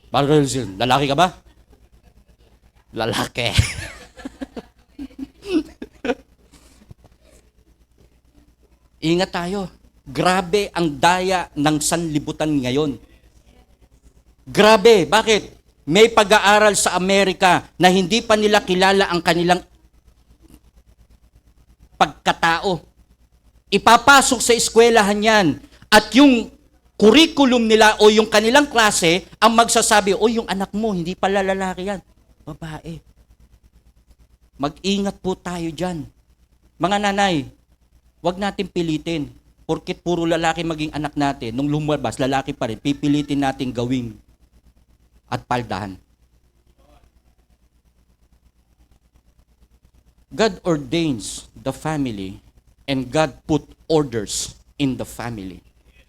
Brother Wilson, lalaki ka ba? Lalaki. Ingat tayo. Grabe ang daya ng sanlibutan ngayon. Grabe, bakit? May pag-aaral sa Amerika na hindi pa nila kilala ang kanilang pagkatao. Ipapasok sa eskwelahan yan. At yung curriculum nila o yung kanilang klase ang magsasabi, o yung anak mo, hindi pala lalaki yan. Babae. Mag-ingat po tayo dyan. Mga nanay, huwag natin pilitin. Porket puro lalaki maging anak natin, nung lumabas, lalaki pa rin, pipilitin natin gawing at paldahan. God ordains the family and God put orders in the family.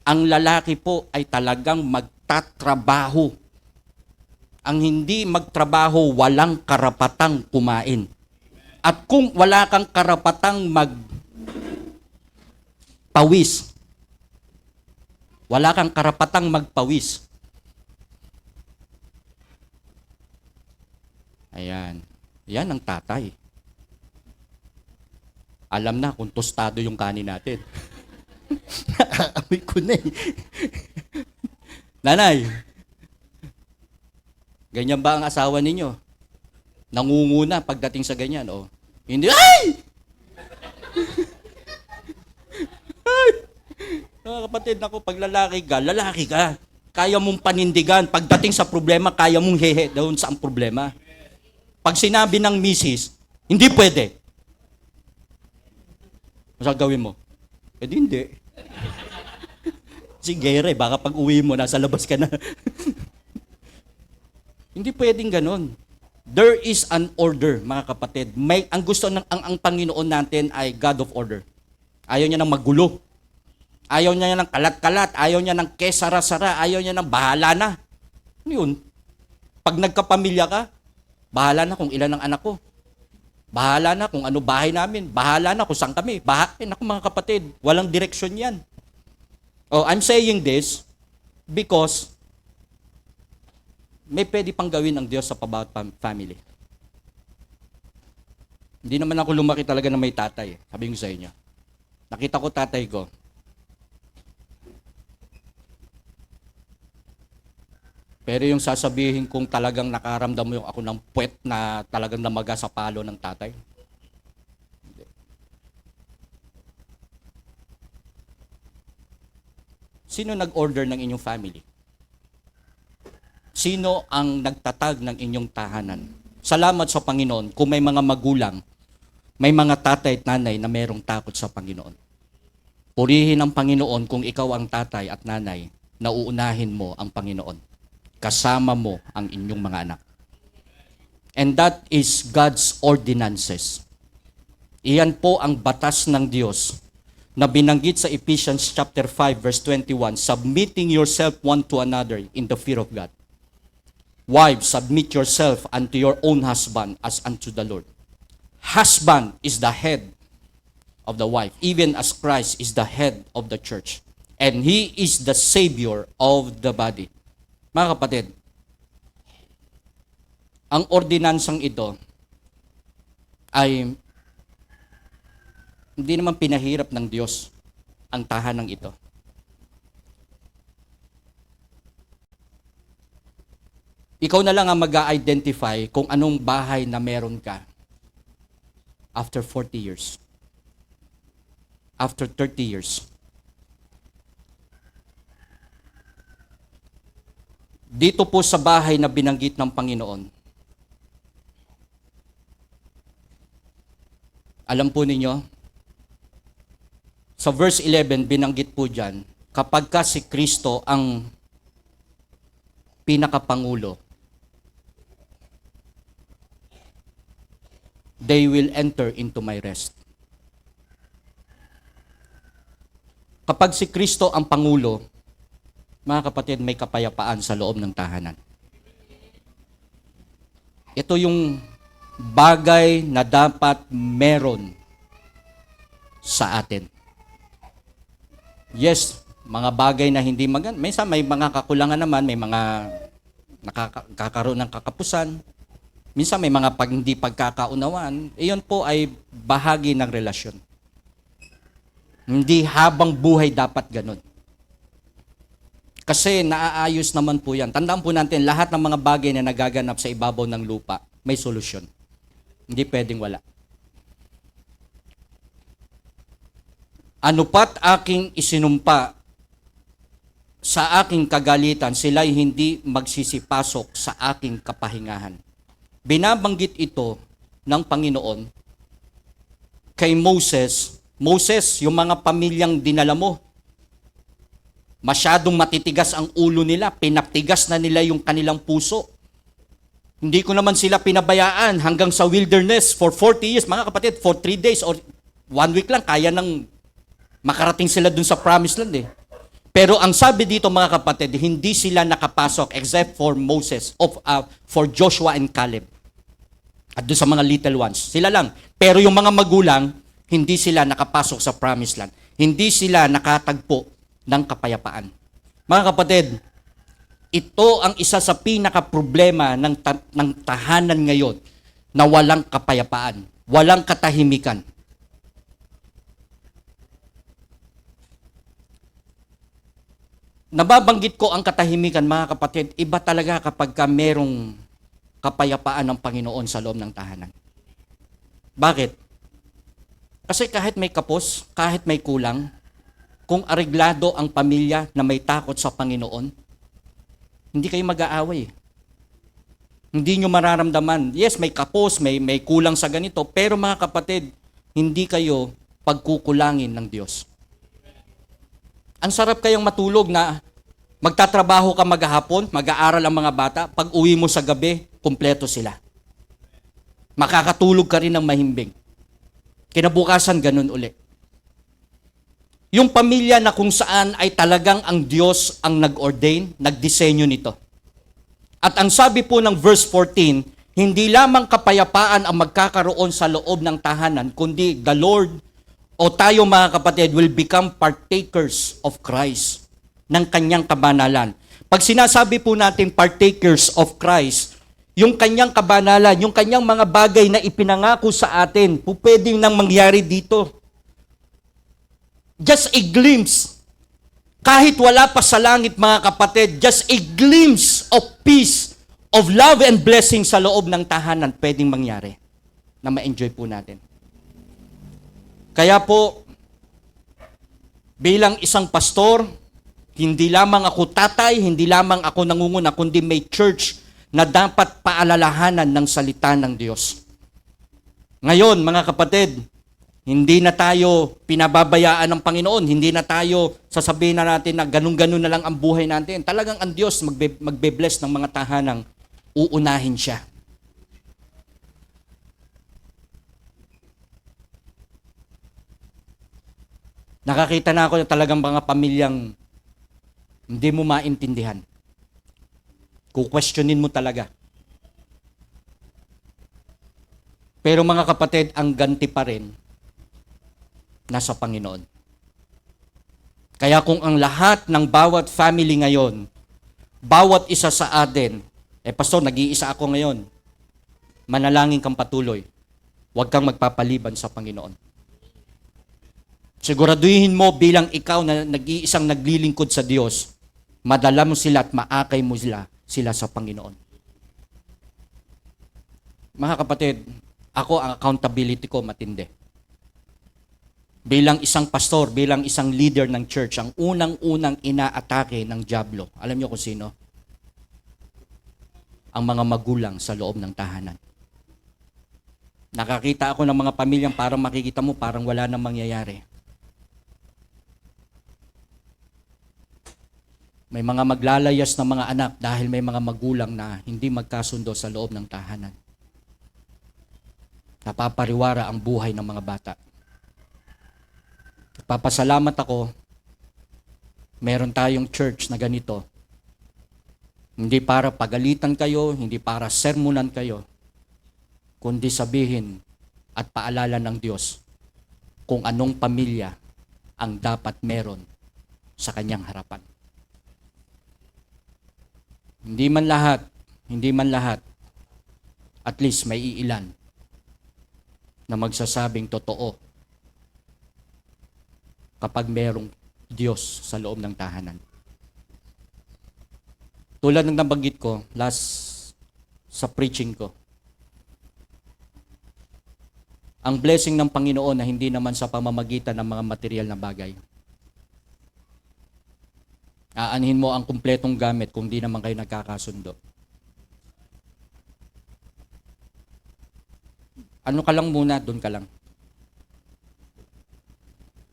Ang lalaki po ay talagang magtatrabaho. Ang hindi magtrabaho, walang karapatang kumain. At kung wala kang karapatang magpawis, wala kang karapatang magpawis. Ayan. Yan ang tatay. Alam na kung tostado yung kanin natin. Amoy ko na eh. Nanay, ganyan ba ang asawa ninyo? Nangunguna pagdating sa ganyan, oh. Hindi, ay! Ay! Mga kapatid, ako, pag lalaki ka. Kaya mong panindigan. Pagdating sa problema, kaya mong hehe doon sa ang problema. Pag sinabi ng misis, hindi pwede. Ano gawin mo? Eh di hindi. Sige re, baka pag uwi mo, nasa labas ka na. Hindi pwedeng ganon. There is an order, mga kapatid. Ang gusto ng ang Panginoon natin ay God of order. Ayaw niya ng magulo. Ayaw niya ng kalat-kalat. Ayaw niya ng kesara-sara. Ayaw niya ng bahala na. Ano yun? Pag nagkapamilya ka, bahala na kung ilan ang anak ko. Bahala na kung ano bahay namin. Bahala na kung saan kami. Naku mga kapatid, walang direksyon yan. Oh, I'm saying this because may pwede pang gawin ang Diyos sa bawat family. Hindi naman ako lumaki talaga na may tatay. Sabi ko sa inyo. Nakita ko tatay ko. Pero yung sasabihin kong talagang nakaramdam mo yung ako ng puwet na talagang namaga sa palo ng tatay. Hindi. Sino nag-order ng inyong family? Sino ang nagtatag ng inyong tahanan? Salamat sa Panginoon kung may mga magulang, may mga tatay at nanay na merong takot sa Panginoon. Purihin ang Panginoon kung ikaw ang tatay at nanay na uunahin mo ang Panginoon. Kasama mo ang inyong mga anak. And that is God's ordinances. Iyan po ang batas ng Diyos na binanggit sa Ephesians chapter 5 verse 21, submitting yourself one to another in the fear of God. Wives, submit yourself unto your own husband as unto the Lord. Husband is the head of the wife, even as Christ is the head of the church. And He is the Savior of the body. Mga kapatid, ang ordinansang ito ay hindi naman pinahirap ng Diyos ang tahanang ito. Ikaw na lang ang mag-identify kung anong bahay na meron ka after 40 years. After 30 years. Dito po sa bahay na binanggit ng Panginoon, alam po ninyo, sa verse 11, binanggit po dyan, kapag ka si Kristo ang pinakapangulo, they will enter into my rest. Kapag si Kristo ang pangulo, mga kapatid, may kapayapaan sa loob ng tahanan. Ito yung bagay na dapat meron sa atin. Yes, mga bagay na hindi maganda. Minsan may mga kakulangan naman, may mga nakakaroon ng kakapusan. Minsan may mga hindi pagkakaunawaan. Iyon po ay bahagi ng relasyon. Hindi habang buhay dapat ganun. Kasi naaayos naman po yan. Tandaan po natin, lahat ng mga bagay na nagaganap sa ibabaw ng lupa, may solusyon. Hindi pwedeng wala. Ano pat aking isinumpa sa aking kagalitan, sila'y hindi magsisipasok sa aking kapahingahan. Binabanggit ito ng Panginoon kay Moses. Moses, yung mga pamilyang dinala mo, masyadong matitigas ang ulo nila, pinatigas na nila yung kanilang puso. Hindi ko naman sila pinabayaan hanggang sa wilderness for 40 years. Mga kapatid, for 3 days or 1 week lang, kaya nang makarating sila dun sa promised land eh. Pero ang sabi dito mga kapatid, hindi sila nakapasok except for Moses, for Joshua and Caleb. At dun sa mga little ones, sila lang. Pero yung mga magulang, hindi sila nakapasok sa promised land. Hindi sila nakatagpo ng kapayapaan. Mga kapatid, ito ang isa sa pinaka-problema ng tahanan ngayon na walang kapayapaan, walang katahimikan. Nababanggit ko ang katahimikan, mga kapatid, iba talaga kapag merong kapayapaan ng Panginoon sa loob ng tahanan. Bakit? Kasi kahit may kapos, kahit may kulang, kung areglado ang pamilya na may takot sa Panginoon, hindi kayo mag-aaway. Hindi nyo mararamdaman. Yes, may kapos, may kulang sa ganito, pero mga kapatid, hindi kayo pagkukulangin ng Diyos. Ang sarap kayong matulog na magtatrabaho ka maghapon, mag-aaral ang mga bata, pag uwi mo sa gabi, kumpleto sila. Makakatulog ka rin ng mahimbing. Kinabukasan, ganun uli. Yung pamilya na kung saan ay talagang ang Diyos ang nag-ordain, nagdisenyo nito. At ang sabi po ng verse 14, hindi lamang kapayapaan ang magkakaroon sa loob ng tahanan, kundi the Lord o tayo mga kapatid will become partakers of Christ, ng kanyang kabanalan. Pag sinasabi po natin partakers of Christ, yung kanyang kabanalan, yung kanyang mga bagay na ipinangako sa atin, po pwedeng nang mangyari dito. Just a glimpse. Kahit wala pa sa langit, mga kapatid, just a glimpse of peace, of love and blessing sa loob ng tahanan pwedeng mangyari na ma-enjoy po natin. Kaya po, bilang isang pastor, hindi lamang ako tatay, hindi lamang ako nangunguna, kundi may church na dapat paalalahanan ng salita ng Diyos. Ngayon, mga kapatid, hindi na tayo pinababayaan ng Panginoon, hindi na tayo sasabihin na natin na ganun-ganun na lang ang buhay natin. Talagang ang Diyos magbe-bless ng mga tahanang uunahin siya. Nakakita na ako na talagang mga pamilyang hindi mo maintindihan. Kukwestiyonin mo talaga. Pero mga kapatid, ang ganti pa rin nasa Panginoon. Kaya kung ang lahat ng bawat family ngayon, bawat isa sa atin, pastor, nag-iisa ako ngayon, manalangin kang patuloy. Huwag kang magpapaliban sa Panginoon. Siguraduhin mo bilang ikaw na nag-iisang naglilingkod sa Diyos, madala mo sila at maakay mo sila sa Panginoon. Mga kapatid, ako ang accountability ko matindi. Bilang isang pastor, bilang isang leader ng church, ang unang-unang inaatake ng dyablo, alam niyo kung sino? Ang mga magulang sa loob ng tahanan. Nakakita ako ng mga pamilyang parang makikita mo, parang wala nang mangyayari. May mga maglalayas na mga anak dahil may mga magulang na hindi magkasundo sa loob ng tahanan. Napapariwara ang buhay ng mga bata. Papasalamat ako, meron tayong church na ganito. Hindi para pagalitan kayo, hindi para sermonan kayo, kundi sabihin at paalala ng Diyos kung anong pamilya ang dapat meron sa kanyang harapan. Hindi man lahat, at least may iilan na magsasabing totoo kapag merong Diyos sa loob ng tahanan. Tulad ng nabanggit ko last sa preaching ko, ang blessing ng Panginoon na hindi naman sa pamamagitan ng mga material na bagay. Aanhin mo ang kumpletong gamit kung di naman kayo nagkakasundo. Ano ka lang muna, doon ka lang.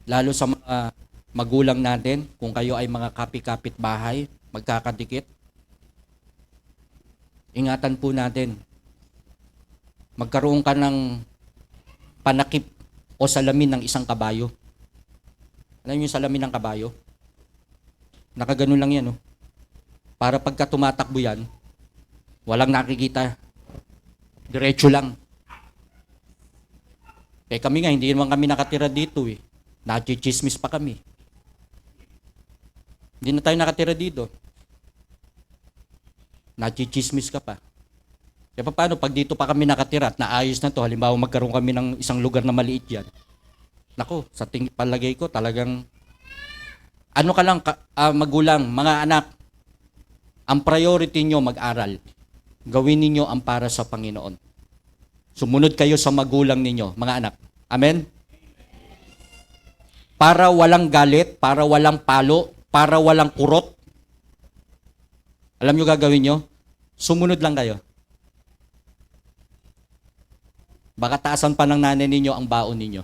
Lalo sa mga magulang natin, kung kayo ay mga kapit-kapit bahay, magkakadikit, ingatan po natin. Magkaroon ka ng panakip o salamin ng isang kabayo. Alam niyo yung salamin ng kabayo? Nakaganon lang yan, oh. Para pagka tumatakbo yan, walang nakikita. Diretso lang. Kami nga, hindi naman kami nakatira dito, eh. Nachichismis pa kami. Hindi na tayo nakatira dito. Nachichismis ka pa. Kaya paano pag dito pa kami nakatira at naayos na to, halimbawa magkaroon kami ng isang lugar na maliit yan. Nako, sa palagay ko talagang ano ka lang, magulang, mga anak, ang priority nyo mag-aral. Gawin ninyo ang para sa Panginoon. Sumunod kayo sa magulang ninyo, mga anak. Amen? Para walang galit, para walang palo, para walang kurot. Alam nyo gagawin nyo? Sumunod lang kayo. Baka taasan pa ng nanay ninyo ang baon ninyo.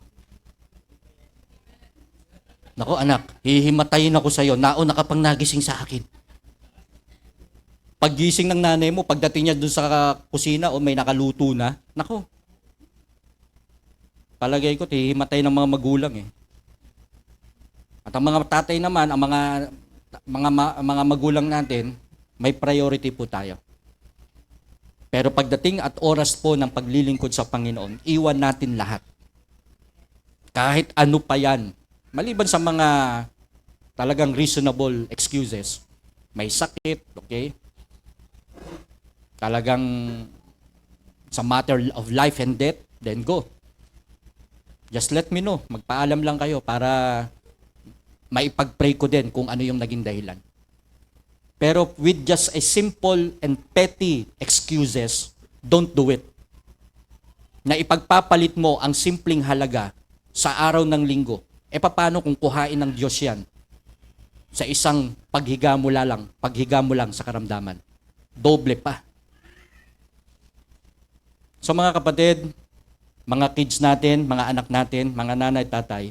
Nako anak, hihimatayin ako sa iyo. Nauna ka pang nagising sa akin. Paggising ng nanay mo, pagdating niya doon sa kusina o may nakaluto na, nako. Palagay ko, hihimatay ng mga magulang eh. At ang mga tatay naman, ang mga magulang natin, may priority po tayo. Pero pagdating at oras po ng paglilingkod sa Panginoon, iwan natin lahat. Kahit ano pa yan. Maliban sa mga talagang reasonable excuses, may sakit, okay? Talagang sa matter of life and death, then go. Just let me know. Magpaalam lang kayo para maipag-pray ko din kung ano yung naging dahilan. Pero with just a simple and petty excuses, don't do it. Na ipagpapalit mo ang simpleng halaga sa araw ng linggo. E paano kung kuhain ng Diyos yan sa isang paghiga mo lang sa karamdaman? Doble pa. So mga kapatid, mga kids natin, mga anak natin, mga nanay, tatay,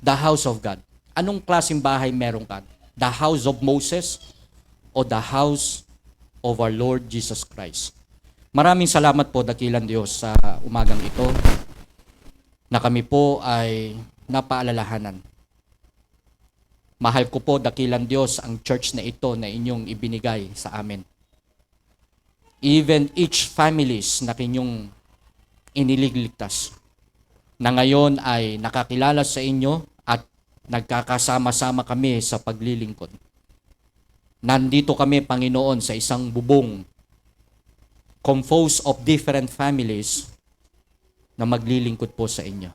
the house of God. Anong klaseng bahay meron ka? The house of Moses o the house of our Lord Jesus Christ? Maraming salamat po, dakilang Diyos, sa umagang ito na kami po ay napaalalahanan. Mahal ko po, dakilang Diyos, ang church na ito na inyong ibinigay sa amin. Even each families na kinyong iniligligtas, na ngayon ay nakakilala sa inyo at nagkakasama-sama kami sa paglilingkod. Nandito kami, Panginoon, sa isang bubong composed of different families na maglilingkod po sa inyo.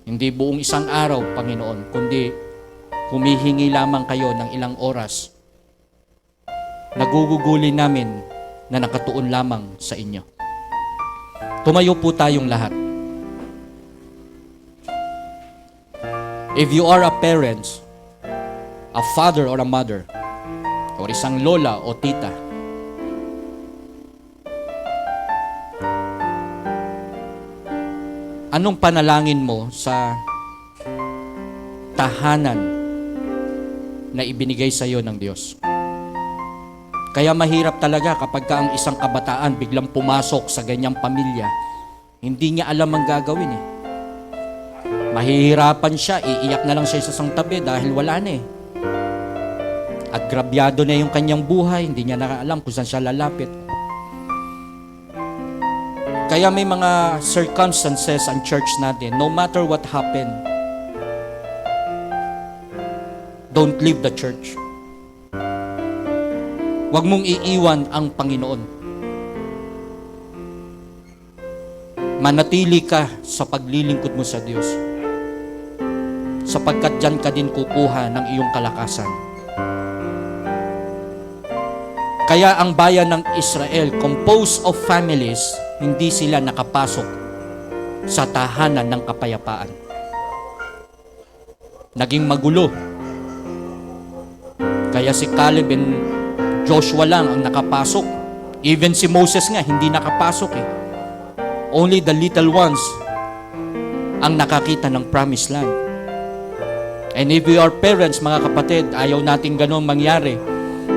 Hindi buong isang araw, Panginoon, kundi humihingi lamang kayo ng ilang oras. Naguguguli namin na nakatuon lamang sa inyo. Tumayo po tayong lahat. If you are a parent, a father or a mother, or isang lola o tita, anong panalangin mo sa tahanan na ibinigay sa iyo ng Diyos? Kaya mahirap talaga kapag ang isang kabataan biglang pumasok sa ganyang pamilya, hindi niya alam ang gagawin eh. Mahihirapan siya, iiyak na lang siya sa isang tabi dahil wala na eh. Agrabyado na yung kanyang buhay, hindi niya na alam kung saan siya lalapit. Kaya may mga circumstances ang church natin, no matter what happened, don't leave the church. Huwag mong iiwan ang Panginoon. Manatili ka sa paglilingkod mo sa Diyos, sapagkat diyan ka din kukuha ng iyong kalakasan. Kaya ang bayan ng Israel, composed of families, hindi sila nakapasok sa tahanan ng kapayapaan. Naging magulo. Kaya si Caleb and Joshua lang ang nakapasok. Even si Moses nga, hindi nakapasok eh. Only the little ones ang nakakita ng promised land. And if we are parents, mga kapatid, ayaw natin ganun mangyari,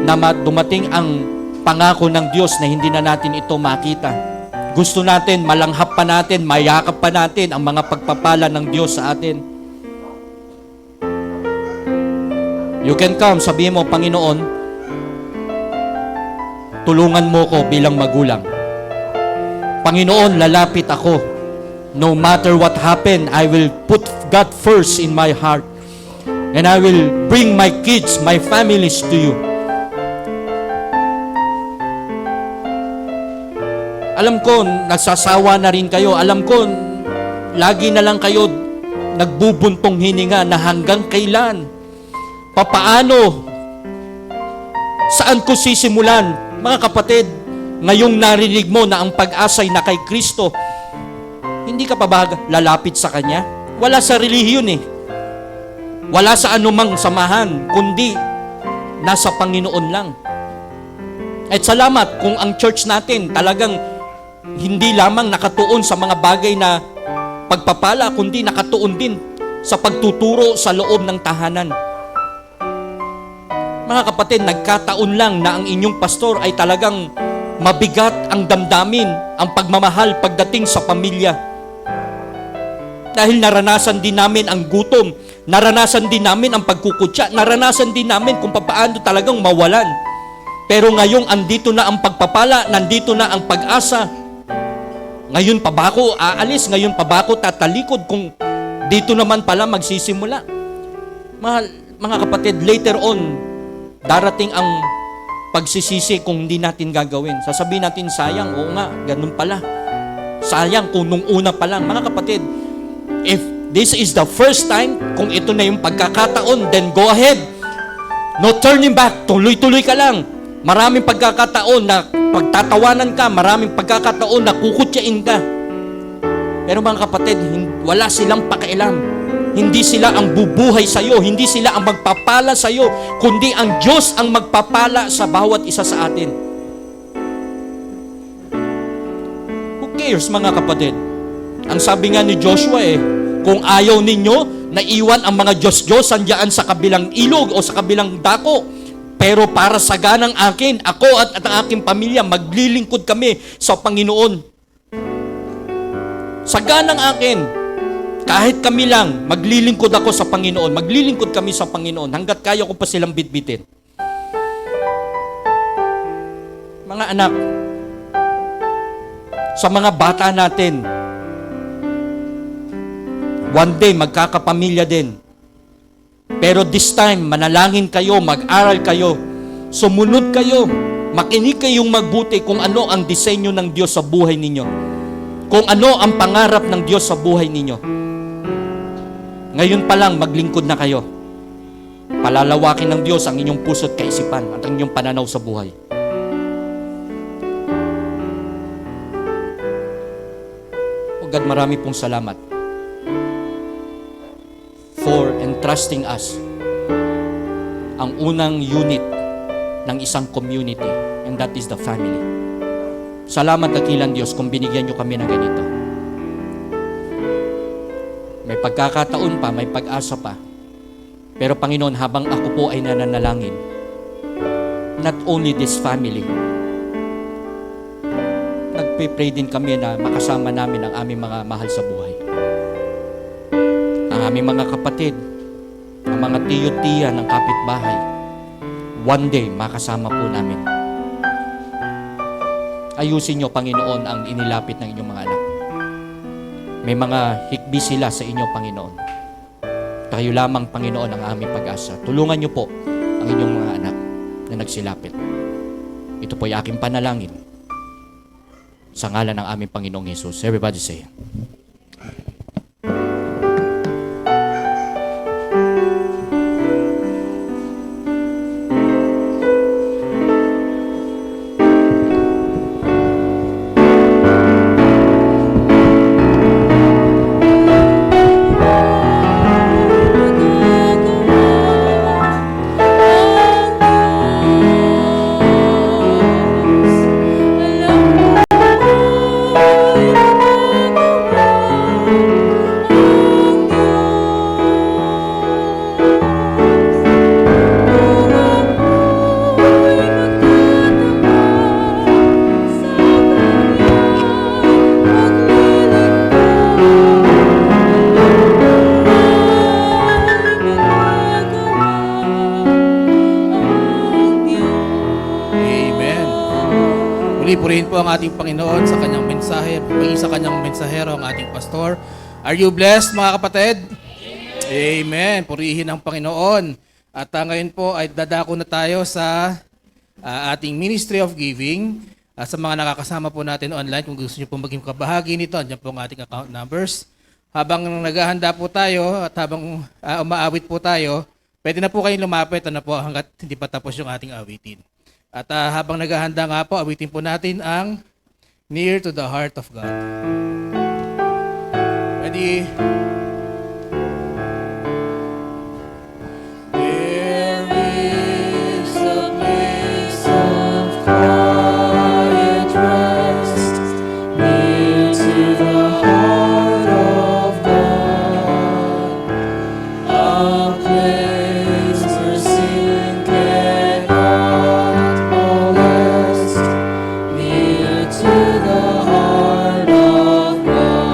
na dumating ang pangako ng Diyos na hindi na natin ito makita. Gusto natin, malanghap pa natin, mayakap pa natin ang mga pagpapala ng Diyos sa atin. You can come, sabihin mo, Panginoon, tulungan mo ko bilang magulang. Panginoon, lalapit ako. No matter what happen, I will put God first in my heart. And I will bring my kids, my families to you. Alam ko, nagsasawa na rin kayo. Alam ko, lagi na lang kayo nagbubuntong hininga na hanggang kailan. Papaano? Saan ko sisimulan? Mga kapatid, ngayong narinig mo na ang pag-asa'y na kay Kristo, hindi ka pa ba lalapit sa Kanya? Wala sa relihiyon eh. Wala sa anumang samahan, kundi nasa Panginoon lang. At salamat kung ang church natin talagang hindi lamang nakatuon sa mga bagay na pagpapala, kundi nakatuon din sa pagtuturo sa loob ng tahanan. Mga kapatid, nagkataon lang na ang inyong pastor ay talagang mabigat ang damdamin, ang pagmamahal pagdating sa pamilya. Dahil naranasan din namin ang gutom, naranasan din namin ang pagkukutya, naranasan din namin kung paano talagang mawalan. Pero ngayong andito na ang pagpapala, nandito na ang pag-asa. Ngayon pa ba ako aalis? Ngayon pa ba ako tatalikod kung dito naman pala magsisimula? mga kapatid, later on, darating ang pagsisisi kung hindi natin gagawin. Sasabihin natin, sayang, oo nga, ganun pala. Sayang kung nung una pa lang. Mga kapatid, if this is the first time, kung ito na yung pagkakataon, then go ahead. No turning back. Tuloy-tuloy ka lang. Maraming pagkakataon na pagtatawanan ka, maraming pagkakataon na kukutyain ka. Pero mga kapatid, wala silang pakialam. Hindi sila ang bubuhay sa iyo, hindi sila ang magpapala sa iyo, kundi ang Diyos ang magpapala sa bawat isa sa atin. Who cares, mga kapatid? Ang sabi nga ni Joshua kung ayaw ninyo na iwan ang mga Diyos-Diyosan diyan sa kabilang ilog o sa kabilang dako, pero para sa ganang akin, ako at ang aking pamilya, maglilingkod kami sa Panginoon. Sa ganang akin, kahit kami lang, maglilingkod ako sa Panginoon, maglilingkod kami sa Panginoon, hanggat kaya ko pa silang bitbitin. Mga anak, sa mga bata natin, one day, magkakapamilya din. Pero this time, manalangin kayo, mag-aral kayo, sumunod kayo, makinig kayong magbuti kung ano ang disenyo ng Diyos sa buhay ninyo. Kung ano ang pangarap ng Diyos sa buhay ninyo. Ngayon pa lang, maglingkod na kayo. Palalawakin ng Diyos ang inyong puso't kaisipan at ang inyong pananaw sa buhay. O God, marami pong salamat for entrusting us ang unang unit ng isang community, and that is the family. Salamat dakilang Diyos kung binigyan nyo kami ng ganito. May pagkakataon pa, may pag-asa pa. Pero Panginoon, habang ako po ay nananalangin, not only this family, nagpe-pray din kami na makasama namin ang aming mga mahal sa buhay. Ang aming mga kapatid, ang mga tiyo-tiya ng kapitbahay, one day makasama po namin. Ayusin nyo, Panginoon, ang inilapit ng inyong mga anak. May mga hikbi sila sa inyo, Panginoon. Kayo lamang, Panginoon, ang aming pag-asa. Tulungan nyo po ang inyong mga anak na nagsilapit. Ito po ay aking panalangin sa ngalan ng aming Panginoong Hesus. Everybody say, Purihin po ang ating Panginoon sa kanyang mensahe, sa kanyang mensahero, ang ating pastor. Are you blessed, mga kapatid? Amen. Purihin ang Panginoon. At ngayon po ay dadako na tayo sa ating Ministry of Giving. Sa mga nakakasama po natin online, kung gusto niyo po maging kabahagi nito, andyan po ang ating account numbers. Habang naghahanda po tayo at habang umaawit po tayo, pwede na po kayong lumapit hanggat hindi pa tapos yung ating awitin. At habang naghahanda nga po, awitin po natin ang Near to the Heart of God. Ready? There is a place of quiet rest, near to the heart of God, a place where sin cannot molest, near to the heart of God.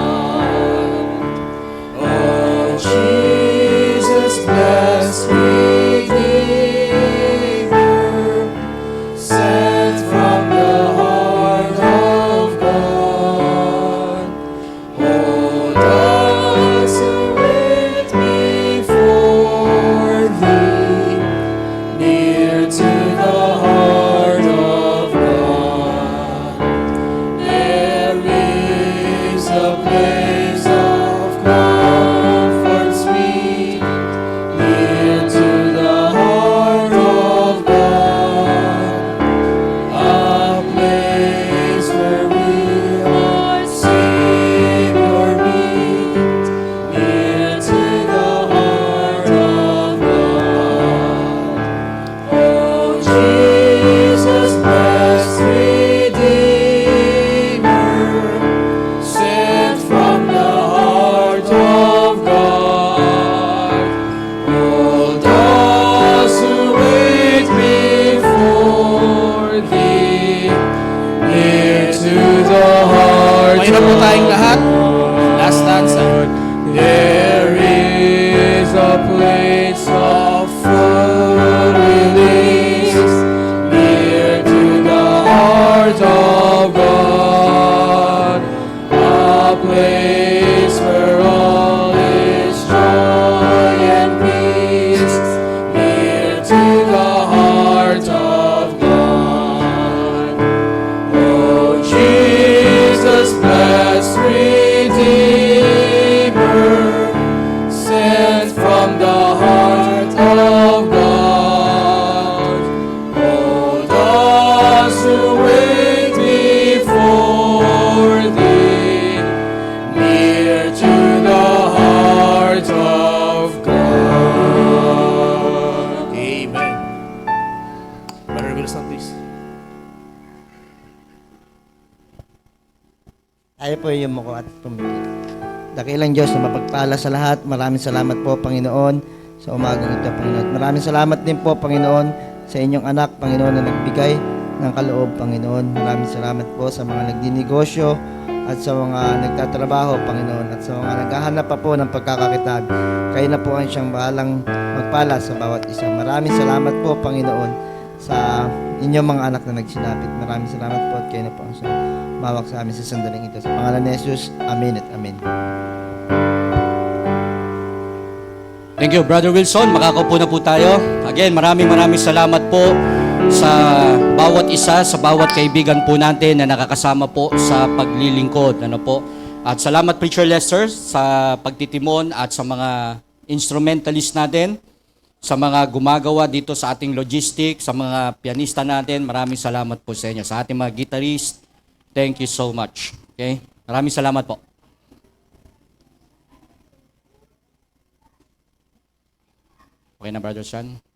po yung muko at tumingin. Dakilang Diyos na mapagpala sa lahat. Maraming salamat po, Panginoon, sa umagang ito, Panginoon. Maraming salamat din po, Panginoon, sa inyong anak, Panginoon, na nagbigay ng kaloob, Panginoon. Maraming salamat po sa mga nagdinegosyo at sa mga nagtatrabaho, Panginoon, at sa mga naghahanap pa po ng pagkakakitaan. Kayo na po ang siyang bahalang magpala sa bawat isa. Maraming salamat po, Panginoon, sa inyong mga anak na nagsinapit. Maraming salamat po at kayo na po ang siyang mawak sa amin sa sandaling ito. Sa pangalan ni Jesus, Amen at Amen. Thank you, Brother Wilson. Makakaupo na po tayo. Again, maraming salamat po sa bawat isa, sa bawat kaibigan po natin na nakakasama po sa paglilingkod. Ano po? At salamat, Preacher Lester, sa pagtitimon at sa mga instrumentalist natin, sa mga gumagawa dito sa ating logistics, sa mga pianista natin. Maraming salamat po sa inyo. Sa ating mga guitarist, thank you so much. Okay? Maraming salamat po. Okay na, Brother Sean?